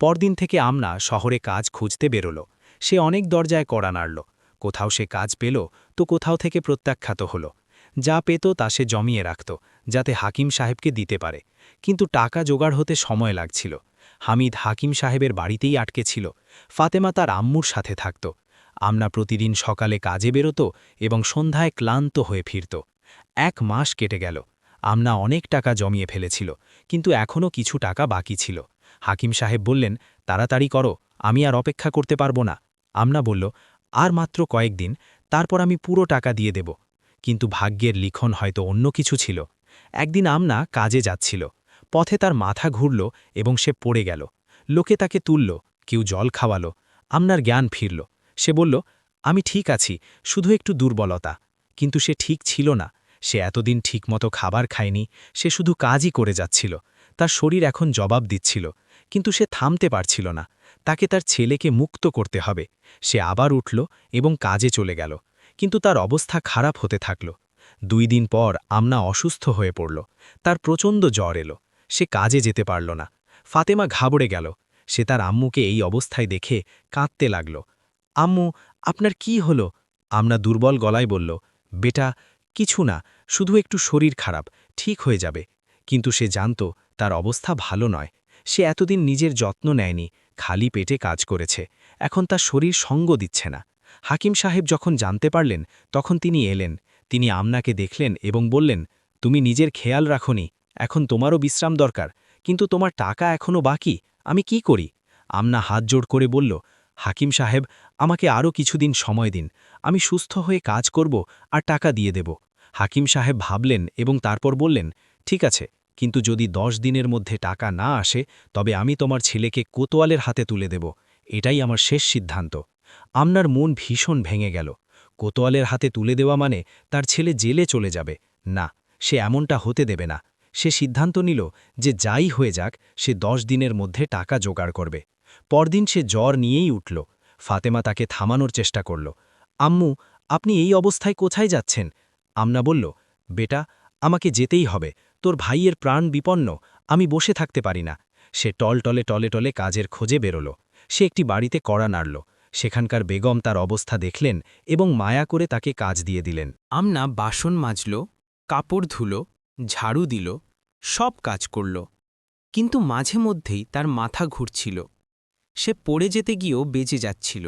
পরদিন থেকে আমনা শহরে কাজ খুঁজতে বেরোল। সে অনেক দরজায় কড়া নাড়ল। কোথাও সে কাজ পেল, তো কোথাও থেকে প্রত্যাখ্যাত হলো। যা পেত তা সে জমিয়ে রাখত, যাতে হাকিম সাহেবকে দিতে পারে, কিন্তু টাকা জোগাড় হতে সময় লাগছিল। হামিদ হাকিম সাহেবের বাড়িতেই আটকে ছিল। ফাতেমা তার আম্মুর সাথে থাকত। আমনা প্রতিদিন সকালে কাজে বেরোত এবং সন্ধ্যায় ক্লান্ত হয়ে ফিরত। 1 মাস কেটে গেল। আমনা অনেক টাকা জমিয়ে ফেলেছিল, কিন্তু এখনও কিছু টাকা বাকি ছিল। হাকিম সাহেব বললেন, তাড়াতাড়ি করো, আমি আর অপেক্ষা করতে পারবো না। আমনা বলল, আর মাত্র কয়েকদিন, তারপর আমি পুরো টাকা দিয়ে দেব। কিন্তু ভাগ্যের লিখন হয়তো অন্য কিছু ছিল। একদিন আমনা কাজে যাচ্ছিল। পথে তার মাথা ঘুরল এবং সে পড়ে গেল। লোকে তাকে তুলল, কেউ জল খাওয়ালো। আমনার জ্ঞান ফিরল। সে বলল, আমি ঠিক আছি, শুধু একটু দুর্বলতা। কিন্তু সে ঠিক ছিল না। সে এতদিন ঠিকমতো খাবার খায়নি, সে শুধু কাজই করে যাচ্ছিল। তার শরীর এখন জবাব দিচ্ছিল, কিন্তু সে থামতে পারছিল না। তাকে তার ছেলেকে মুক্ত করতে হবে। সে আবার উঠল এবং কাজে চলে গেল, কিন্তু তার অবস্থা খারাপ হতে থাকল। 2 দিন পর আমনা অসুস্থ হয়ে পড়ল। তার প্রচণ্ড জ্বর এলো। সে কাজে যেতে পারল না। ফাতেমা ঘাবড়ে গেল। সে তার আম্মুকে এই অবস্থায় দেখে কাঁদতে লাগল। আম্মু, আপনার কি হলো? আমনা দুর্বল গলায় বলল, বেটা, কিছু না, শুধু একটু শরীর খারাপ, ঠিক হয়ে যাবে। কিন্তু সে জানত তার অবস্থা ভালো নয়। সে এতদিন নিজের যত্ন নেয়নি, খালি পেটে কাজ করেছে, এখন তার শরীর সঙ্গ দিচ্ছে না। হাকিম সাহেব যখন জানতে পারলেন তখন তিনি এলেন। তিনি আমনাকে দেখলেন এবং বললেন, তুমি নিজের খেয়াল রাখোনি, এখন তোমারও বিশ্রাম দরকার, কিন্তু তোমার টাকা এখনও বাকি, আমি কি করি? আমনা হাত জোড় করে বলল, হাকিম সাহেব, আমাকে আরও কিছুদিন সময় দিন, আমি সুস্থ হয়ে কাজ করব আর টাকা দিয়ে দেব। হাকিম সাহেব ভাবলেন এবং তারপর বললেন, ঠিক আছে, কিন্তু যদি 10 দিনের মধ্যে টাকা না আসে তবে আমি তোমার ছেলেকে কোতোয়ালের হাতে তুলে দেব, এটাই আমার শেষ সিদ্ধান্ত। আমনার মন ভীষণ ভেঙে গেল। কোতোয়ালের হাতে তুলে দেওয়া মানে তার ছেলে জেলে চলে যাবে। না, সে এমনটা হতে দেবে না। সে সিদ্ধান্ত নিল যে যাই হয়ে যাক সে 10 দিনের মধ্যে টাকা জোগাড় করবে। পরদিন সে জ্বর নিয়েই উঠল। ফাতেমা তাকে থামানোর চেষ্টা করল। আম্মু, আপনি এই অবস্থায় কোথায় যাচ্ছেন? আমনা বলল, বেটা, আমাকে যেতেই হবে, তোর ভাইয়ের প্রাণ বিপন্ন, আমি বসে থাকতে পারি না। সে টলে টলে কাজের খোঁজে বেরোল। সে একটি বাড়িতে কড়া নাড়ল। সেখানকার বেগম তার অবস্থা দেখলেন এবং মায়া করে তাকে কাজ দিয়ে দিলেন। আমনা বাসন মাজল, কাপড় ধুল, ঝাড়ু দিল, সব কাজ করল, কিন্তু মাঝে মধ্যেই তার মাথা ঘুরছিল। সে পড়ে যেতে গিয়েও বেঁচে যাচ্ছিল।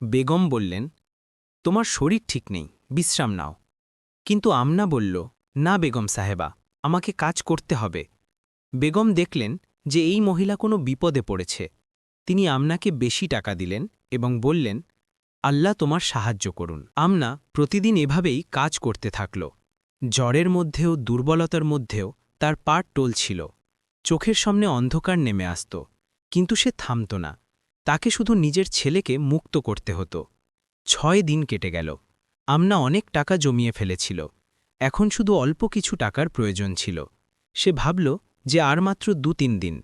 বেগম বললেন, তোমার শরীর ঠিক নেই, বিশ্রাম নাও। কিন্তু আমনা বলল, না বেগম সাহেবা, আমাকে কাজ করতে হবে। বেগম দেখলেন যে এই মহিলা কোনো বিপদে পড়েছে। তিনি আমনাকে বেশি টাকা দিলেন এবং বললেন, আল্লাহ তোমার সাহায্য করুন। আমনা প্রতিদিন এভাবেই কাজ করতে থাকল। জ্বরের মধ্যেও দুর্বলতার মধ্যেও তার পাট টলছিল। চোখের সামনে অন্ধকার নেমে আসত, কিন্তু সে থামত না। তাকে শুধু নিজের ছেলেকে মুক্ত করতে হতো। 6 দিন কেটে গেল। আমনা অনেক টাকা জমিয়ে ফেলেছিল। এখন শুধু অল্প কিছু টাকার প্রয়োজন ছিল। সে ভাবল যে আর মাত্র 2-3 দিন,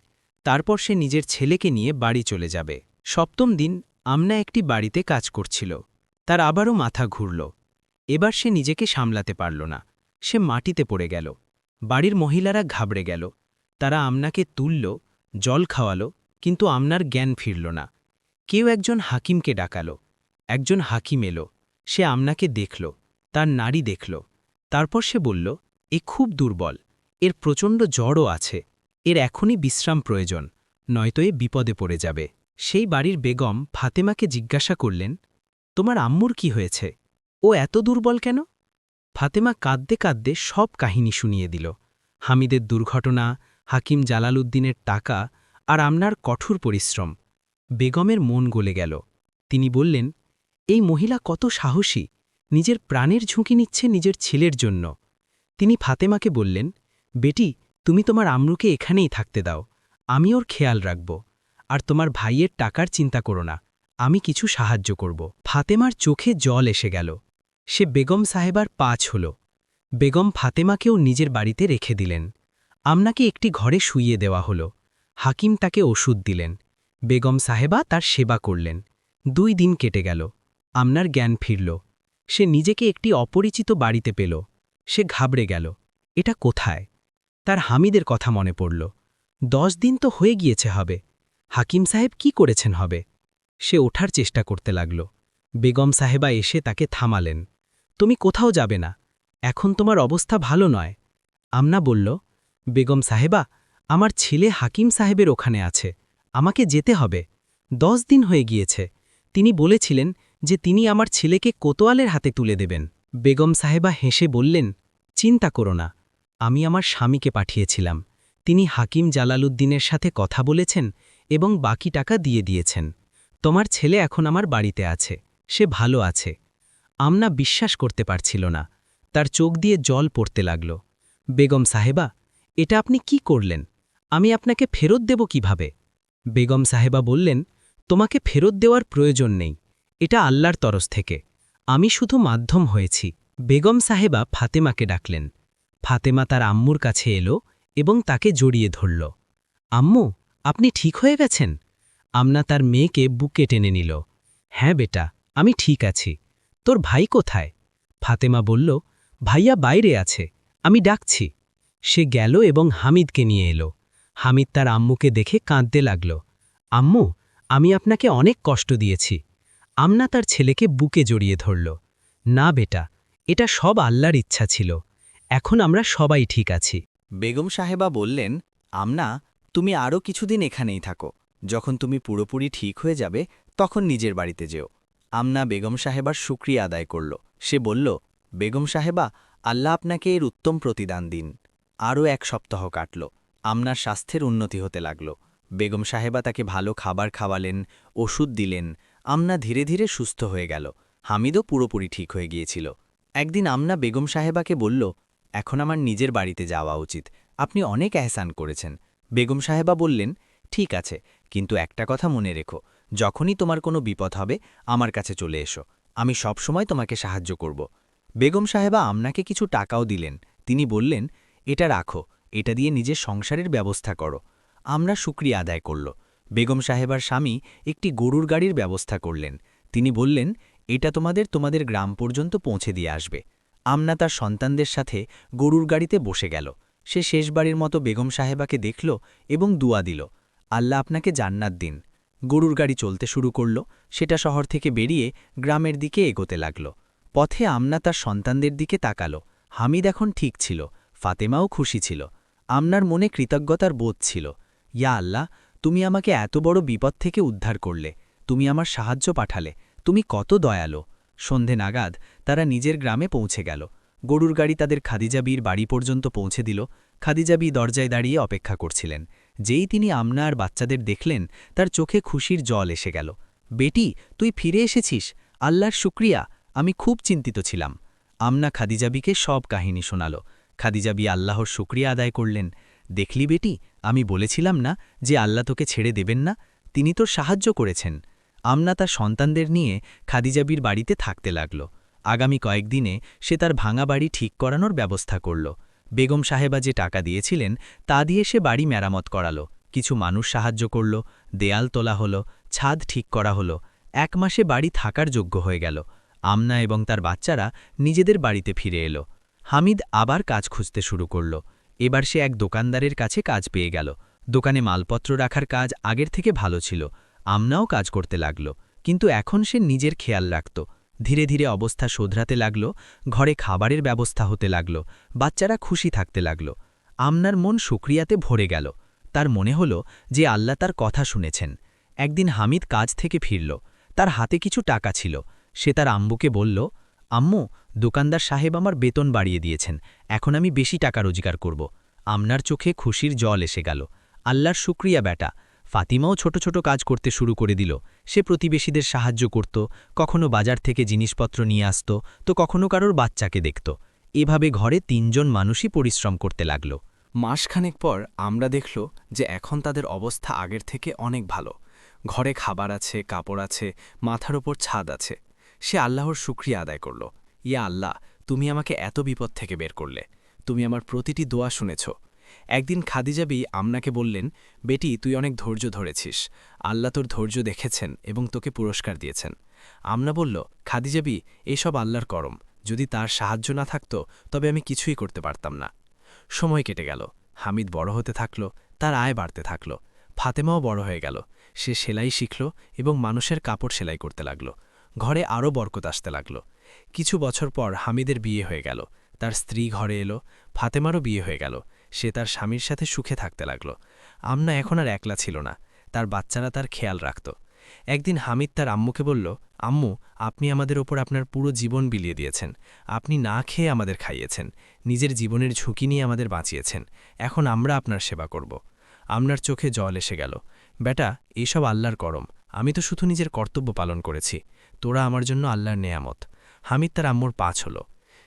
তারপর সে নিজের ছেলেকে নিয়ে বাড়ি চলে যাবে। 7ম দিন আমনা একটি বাড়িতে কাজ করছিল। তার আবারও মাথা ঘুরল। এবার সে নিজেকে সামলাতে পারল না। সে মাটিতে পড়ে গেল। বাড়ির মহিলারা ঘাবড়ে গেল। তারা আমনাকে তুলল, জল খাওয়ালো, কিন্তু আমনার জ্ঞান ফিরল না। কেউ একজন হাকিমকে ডাকাল। একজন হাকিম এলো। সে আমনাকে দেখল, তার নাড়ি দেখল। তারপর সে বলল, এ খুব দুর্বল, এর প্রচণ্ড জ্বরও আছে, এর এখনই বিশ্রাম প্রয়োজন, নয়তো এ বিপদে পড়ে যাবে। সেই বাড়ির বেগম ফাতেমাকে জিজ্ঞাসা করলেন, তোমার আম্মুর কি হয়েছে? ও এত দুর্বল কেন? ফাতেমা কাঁদতে কাঁদতে সব কাহিনী শুনিয়ে দিল। হামিদের দুর্ঘটনা, হাকিম জালালউদ্দিনের টাকা আর আমনার কঠোর পরিশ্রম। বেগমের মন গলে গেল। তিনি বললেন, এই মহিলা কত সাহসী, নিজের প্রাণের ঝুঁকি নিচ্ছে নিজের ছেলের জন্য। তিনি ফাতেমাকে বললেন, বেটি, তুমি তোমার আম্মুকে এখানেই থাকতে দাও, আমি ওর খেয়াল রাখব। আর তোমার ভাইয়ের টাকার চিন্তা করো না, আমি কিছু সাহায্য করব। ফাতেমার চোখে জল এসে গেল। সে বেগম সাহেবার পা হল। বেগম ফাতেমাকেও নিজের বাড়িতে রেখে দিলেন। আমনাকে একটি ঘরে শুইয়ে দেওয়া হল। হাকিম তাকে ওষুধ দিলেন। বেগম সাহেবা তার সেবা করলেন। 2 দিন কেটে গেল। আমনার জ্ঞান ফিরল। সে নিজেকে একটি অপরিচিত বাড়িতে পেল। সে ঘাবড়ে গেল, এটা কোথায়? তার হামিদের কথা মনে পড়ল। 10 দিন তো হয়ে গিয়েছে হবে। হাকিম সাহেব কি করেছেন হবে? সে ওঠার চেষ্টা করতে লাগল। বেগম সাহেবা এসে তাকে থামালেন। তুমি কোথাও যাবে না, এখন তোমার অবস্থা ভালো নয়। আমনা বলল, বেগম সাহেবা, আমার ছেলে হাকিম সাহেবের ওখানে আছে, আমাকে যেতে হবে। 10 দিন হয়ে গিয়েছে। তিনি বলেছিলেন যে তিনি আমার ছেলেকে কোতোয়ালের হাতে তুলে দেবেন। বেগম সাহেবা হেসে বললেন, চিন্তা করো না, আমি আমার স্বামীকে পাঠিয়েছিলাম। তিনি হাকিম জালালউদ্দিনের সাথে কথা বলেছেন এবং বাকি টাকা দিয়ে দিয়েছেন। তোমার ছেলে এখন আমার বাড়িতে আছে, সে ভালো আছে। আমনা বিশ্বাস করতে পারছিল না। তার চোখ দিয়ে জল পড়তে লাগল। বেগম সাহেবা, এটা আপনি কি করলেন? আমি আপনাকে ফেরত দেব কিভাবে? বেগম সাহেবা বললেন, তোমাকে ফেরত দেওয়ার প্রয়োজন নেই, এটা আল্লাহর তরফ থেকে, আমি শুধু মাধ্যম হয়েছি। বেগম সাহেবা ফাতেমাকে ডাকলেন। ফাতেমা তার আম্মুর কাছে এলো এবং তাকে জড়িয়ে ধরল। আম্মু, আপনি ঠিক হয়ে গেছেন? আমনা তার মেয়েকে বুকে টেনে নিল। হ্যাঁ বেটা, আমি ঠিক আছি। তোর ভাই কোথায়? ফাতেমা বলল, ভাইয়া বাইরে আছে, আমি ডাকছি। সে গেল এবং হামিদকে নিয়ে এলো। হামিদ তার আম্মুকে দেখে কাঁদতে লাগল। আম্মু, আমি আপনাকে অনেক কষ্ট দিয়েছি। আমনা তার ছেলেকে বুকে জড়িয়ে ধরল। না বেটা, এটা সব আল্লাহর ইচ্ছা ছিল, এখন আমরা সবাই ঠিক আছি। বেগম সাহেবা বললেন, আমনা, তুমি আরও কিছুদিন এখানেই থাকো, যখন তুমি পুরোপুরি ঠিক হয়ে যাবে তখন নিজের বাড়িতে যেও। আমনা বেগম সাহেবার শুকরিয়া আদায় করল। সে বলল, বেগম সাহেবা, আল্লাহ আপনাকে এর উত্তম প্রতিদান দিন। আরও 1 সপ্তাহ কাটল। আমনার স্বাস্থ্যের উন্নতি হতে লাগল। বেগম সাহেবা তাকে ভালো খাবার খাওয়ালেন, ওষুধ দিলেন। আমনা ধীরে ধীরে সুস্থ হয়ে গেল। হামিদও পুরোপুরি ঠিক হয়ে গিয়েছিল। একদিন আমনা বেগম সাহেবাকে বলল, এখন আমার নিজের বাড়িতে যাওয়া উচিত। আপনি অনেক এহসান করেছেন। বেগম সাহেবা বললেন, ঠিক আছে, কিন্তু একটা কথা মনে রেখো, যখনই তোমার কোনো বিপদ হবে আমার কাছে চলে এসো। আমি সবসময় তোমাকে সাহায্য করব। বেগম সাহেবা আমনাকে কিছু টাকাও দিলেন। তিনি বললেন, এটা রাখো, এটা দিয়ে নিজের সংসারের ব্যবস্থা করো। আমরা শুকরিয়া আদায় করল। বেগম সাহেবার স্বামী একটি গরুর গাড়ির ব্যবস্থা করলেন। তিনি বললেন, এটা তোমাদের গ্রাম পর্যন্ত পৌঁছে দিয়ে আসবে। আমনা তার সন্তানদের সাথে গরুর গাড়িতে বসে গেল। সে শেষবারের মতো বেগম সাহেবাকে দেখল এবং দুয়া দিল, আল্লাহ আপনাকে জান্নাত দিন। গরুর গাড়ি চলতে শুরু করল। সেটা শহর থেকে বেরিয়ে গ্রামের দিকে এগোতে লাগল। পথে আমনা তার সন্তানদের দিকে তাকালো। হামিদ এখন ঠিক ছিল, ফাতেমাও খুশি ছিল। আমনার মনে কৃতজ্ঞতার বোধ ছিল। ইয়া আল্লাহ, তুমি আমাকে এত বড় বিপদ থেকে উদ্ধার করলে, তুমি আমার সাহায্য পাঠালে, তুমি কত দয়ালো। সন্ধে নাগাদ তারা নিজের গ্রামে পৌঁছে গেল। গরুর গাড়ি তাদের খাদিজাবির বাড়ি পর্যন্ত পৌঁছে দিল। খাদিজাবি দরজায় দাঁড়িয়ে অপেক্ষা করছিলেন। যেই তিনি আমনা আর বাচ্চাদের দেখলেন, তার চোখে খুশির জল এসে গেল। বেটি, তুই ফিরে এসেছিস, আল্লাহর শুকরিয়া, আমি খুব চিন্তিত ছিলাম। আমনা খাদিজাবিকে সব কাহিনী শোনাল। খাদিজাবি আল্লাহর শুকরিয়া আদায় করলেন। দেখলি বেটি, আমি বলেছিলাম না যে আল্লাহ তোকে ছেড়ে দেবেন না, তিনি তোর সাহায্য করেছেন। আমনা তার সন্তানদের নিয়ে খাদিজাবির বাড়িতে থাকতে লাগল। আগামী কয়েকদিনে সে তার ভাঙা বাড়ি ঠিক করানোর ব্যবস্থা করল। বেগম সাহেবা যে টাকা দিয়েছিলেন তা দিয়ে সে বাড়ি মেরামত করাল। কিছু মানুষ সাহায্য করল, দেয়াল তোলা হলো, ছাদ ঠিক করা হলো। 1 মাসে বাড়ি থাকার যোগ্য হয়ে গেল। আমনা এবং তার বাচ্চারা নিজেদের বাড়িতে ফিরে এলো। হামিদ আবার কাজ খুঁজতে শুরু করল। এবার সে এক দোকানদারের কাছে কাজ পেয়ে গেল। দোকানে মালপত্র রাখার কাজ আগের থেকে ভালো ছিল। আমনাও কাজ করতে লাগল, কিন্তু এখন সে নিজের খেয়াল রাখত। ধীরে ধীরে অবস্থা শোধরাতে লাগল। ঘরে খাবারের ব্যবস্থা হতে লাগল। বাচ্চারা খুশি থাকতে লাগল। আমনার মন শুকরিয়াতে ভরে গেল। তার মনে হল যে আল্লাহ তার কথা শুনেছেন। একদিন হামিদ কাজ থেকে ফিরল। তার হাতে কিছু টাকা ছিল। সে তার আম্মুকে বলল, আম্মু, দোকানদার সাহেব আমার বেতন বাড়িয়ে দিয়েছেন, এখন আমি বেশি টাকা রোজগার করব। আমনার চোখে খুশির জল এসে গেল। আল্লাহর শুকরিয়া বেটা। ফাতিমাও ছোট ছোট কাজ করতে শুরু করে দিল। সে প্রতিবেশীদের সাহায্য করত, কখনো বাজার থেকে জিনিসপত্র নিয়ে আসত, তো কখনো কারোর বাচ্চাকে দেখত। এভাবে ঘরে 3 জন মানুষই পরিশ্রম করতে লাগল। মাসখানেক পর আমরা দেখল যে এখন তাদের অবস্থা আগের থেকে অনেক ভালো। ঘরে খাবার আছে, কাপড় আছে, মাথার ওপর ছাদ আছে। সে আল্লাহর শুকরিয়া আদায় করল। ইয়া আল্লাহ, তুমি আমাকে এত বিপদ থেকে বের করলে, তুমি আমার প্রতিটি দোয়া শুনেছ। একদিন খাদিজাবি আমনাকে বললেন, বেটি, তুই অনেক ধৈর্য ধরেছিস, আল্লাহ তোর ধৈর্য দেখেছেন এবং তোকে পুরস্কার দিয়েছেন। আমনা বলল, খাদিজাবি, এসব আল্লাহর করম, যদি তার সাহায্য না থাকত তবে আমি কিছুই করতে পারতাম না। সময় কেটে গেল। হামিদ বড় হতে থাকল, তার আয় বাড়তে থাকল। ফাতেমাও বড় হয়ে গেল। সে সেলাই শিখল এবং মানুষের কাপড় সেলাই করতে লাগল। ঘরে আরও বরকত আসতে লাগল। কিছু বছর পর হামিদের বিয়ে হয়ে গেল। তার স্ত্রী ঘরে এলো। ফাতেমারও বিয়ে হয়ে গেল। সে তার স্বামীর সাথে সুখে থাকতে লাগল। আমনা এখন আর একলা ছিল না, তার বাচ্চারা তার খেয়াল রাখত। একদিন হামিদ তার আম্মুকে বলল, আম্মু, আপনি আমাদের ওপর আপনার পুরো জীবন বিলিয়ে দিয়েছেন। আপনি না খেয়ে আমাদের খাইয়েছেন, নিজের জীবনের ঝুঁকি নিয়ে আমাদের বাঁচিয়েছেন। এখন আমরা আপনার সেবা করব। আমনার চোখে জল এসে গেল। বেটা, এইসব আল্লাহর করম, আমি তো শুধু নিজের কর্তব্য পালন করেছি, তোরা আমার জন্য আল্লাহর নেয়ামত। হামিদ তার আম্মুর পা ছুঁল।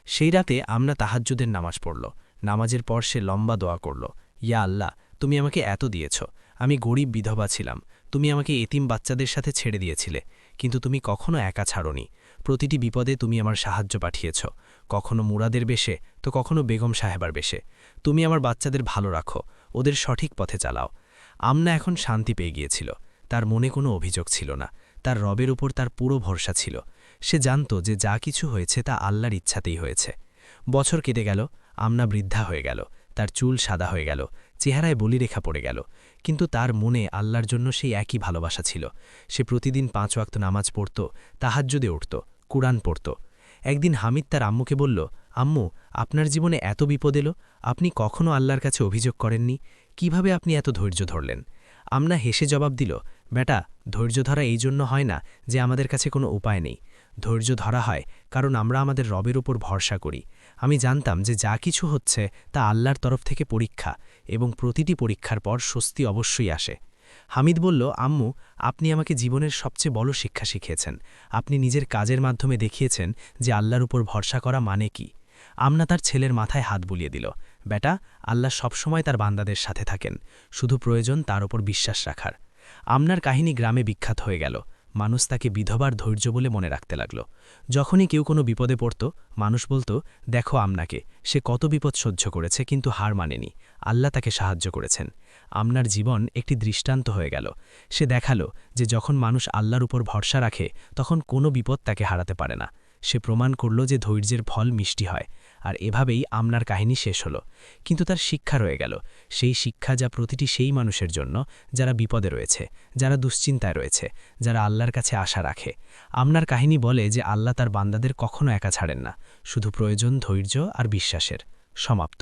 সেই রাতে আমনা তাহাজ্জুদের নামাজ পড়ল। নামাজের পর সে লম্বা দোয়া করল, ইয়া আল্লাহ, তুমি আমাকে এত দিয়েছ, আমি গরিব বিধবা ছিলাম, তুমি আমাকে এতিম বাচ্চাদের সাথে ছেড়ে দিয়েছিলে, কিন্তু তুমি কখনো একা ছাড়োনি। প্রতিটি বিপদে তুমি আমার সাহায্য পাঠিয়েছ, কখনো মুরাদের বেশে তো কখনো বেগম সাহেবার বেশে। তুমি আমার বাচ্চাদের ভালো রাখো, ওদের সঠিক পথে চালাও। আমনা এখন শান্তি পেয়ে গিয়েছিল। তার মনে কোনো অভিযোগ ছিল না। তার রবের উপর তার পুরো ভরসা ছিল। সে জানত যে যা কিছু হয়েছে তা আল্লাহর ইচ্ছাতেই হয়েছে। বছর কেটে গেল। আমনা বৃদ্ধা হয়ে গেল। তার চুল সাদা হয়ে গেল, চেহারায় বলিরেখা পড়ে গেল, কিন্তু তার মনে আল্লাহর জন্য সেই একই ভালোবাসা ছিল। সে প্রতিদিন 5 ওয়াক্ত নামাজ পড়ত, তাহাজ্জুদে উঠত, কুরআন পড়ত। একদিন হামিদ তার আম্মুকে বলল, আম্মু, আপনার জীবনে এত বিপদ এলো, আপনি কখনো আল্লাহর কাছে অভিযোগ করেননি, কিভাবে আপনি এত ধৈর্য ধরলেন? আমনা হেসে জবাব দিল, বেটা, ধৈর্য ধরা এই জন্য হয় না যে আমাদের কাছে কোনো উপায় নেই। ধৈর্য ধরা হয় কারণ আমরা আমাদের রবের উপর ভরসা করি। আমি জানতাম যে যা কিছু হচ্ছে তা আল্লাহর তরফ থেকে পরীক্ষা, এবং প্রতিটি পরীক্ষার পর স্বস্তি অবশ্যই আসে। হামিদ বলল, আম্মু, আপনি আমাকে জীবনের সবচেয়ে বড় শিক্ষা শিখিয়েছেন। আপনি নিজের কাজের মাধ্যমে দেখিয়েছেন যে আল্লাহর উপর ভরসা করা মানে কি। আমনা তার ছেলের মাথায় হাত বুলিয়ে দিল, বেটা, আল্লাহ সবসময় তার বান্দাদের সাথে থাকেন, শুধু প্রয়োজন তার ওপর বিশ্বাস রাখার। আমনার কাহিনী গ্রামে বিখ্যাত হয়ে গেল। মানুষ তাকে বিধবার ধৈর্য বলে মনে রাখতে লাগল। যখনই কেউ কোনো বিপদে পড়ত, মানুষ বলতো, দেখো আমনাকে, সে কত বিপদ সহ্য করেছে কিন্তু হার মানেনি, আল্লাহ তাকে সাহায্য করেছেন। আমনার জীবন একটি দৃষ্টান্ত হয়ে গেল। সে দেখালো যে যখন মানুষ আল্লাহর উপর ভরসা রাখে তখন কোনো বিপদ তাকে হারাতে পারে না। সে প্রমাণ করল যে ধৈর্যের ফল মিষ্টি হয়। আর এভাবেই আমনার কাহিনী শেষ হলো। কিন্তু তার শিক্ষা রয়ে গেল, সেই শিক্ষা যা প্রতিটি সেই মানুষের জন্য যারা বিপদে রয়েছে, যারা দুশ্চিন্তায় রয়েছে, যারা আল্লাহর কাছে আশা রাখে। আমনার কাহিনী বলে যে আল্লাহ তার বান্দাদের কখনো একা ছাড়েন না, শুধু প্রয়োজন ধৈর্য আর বিশ্বাসের। সমাপ্ত।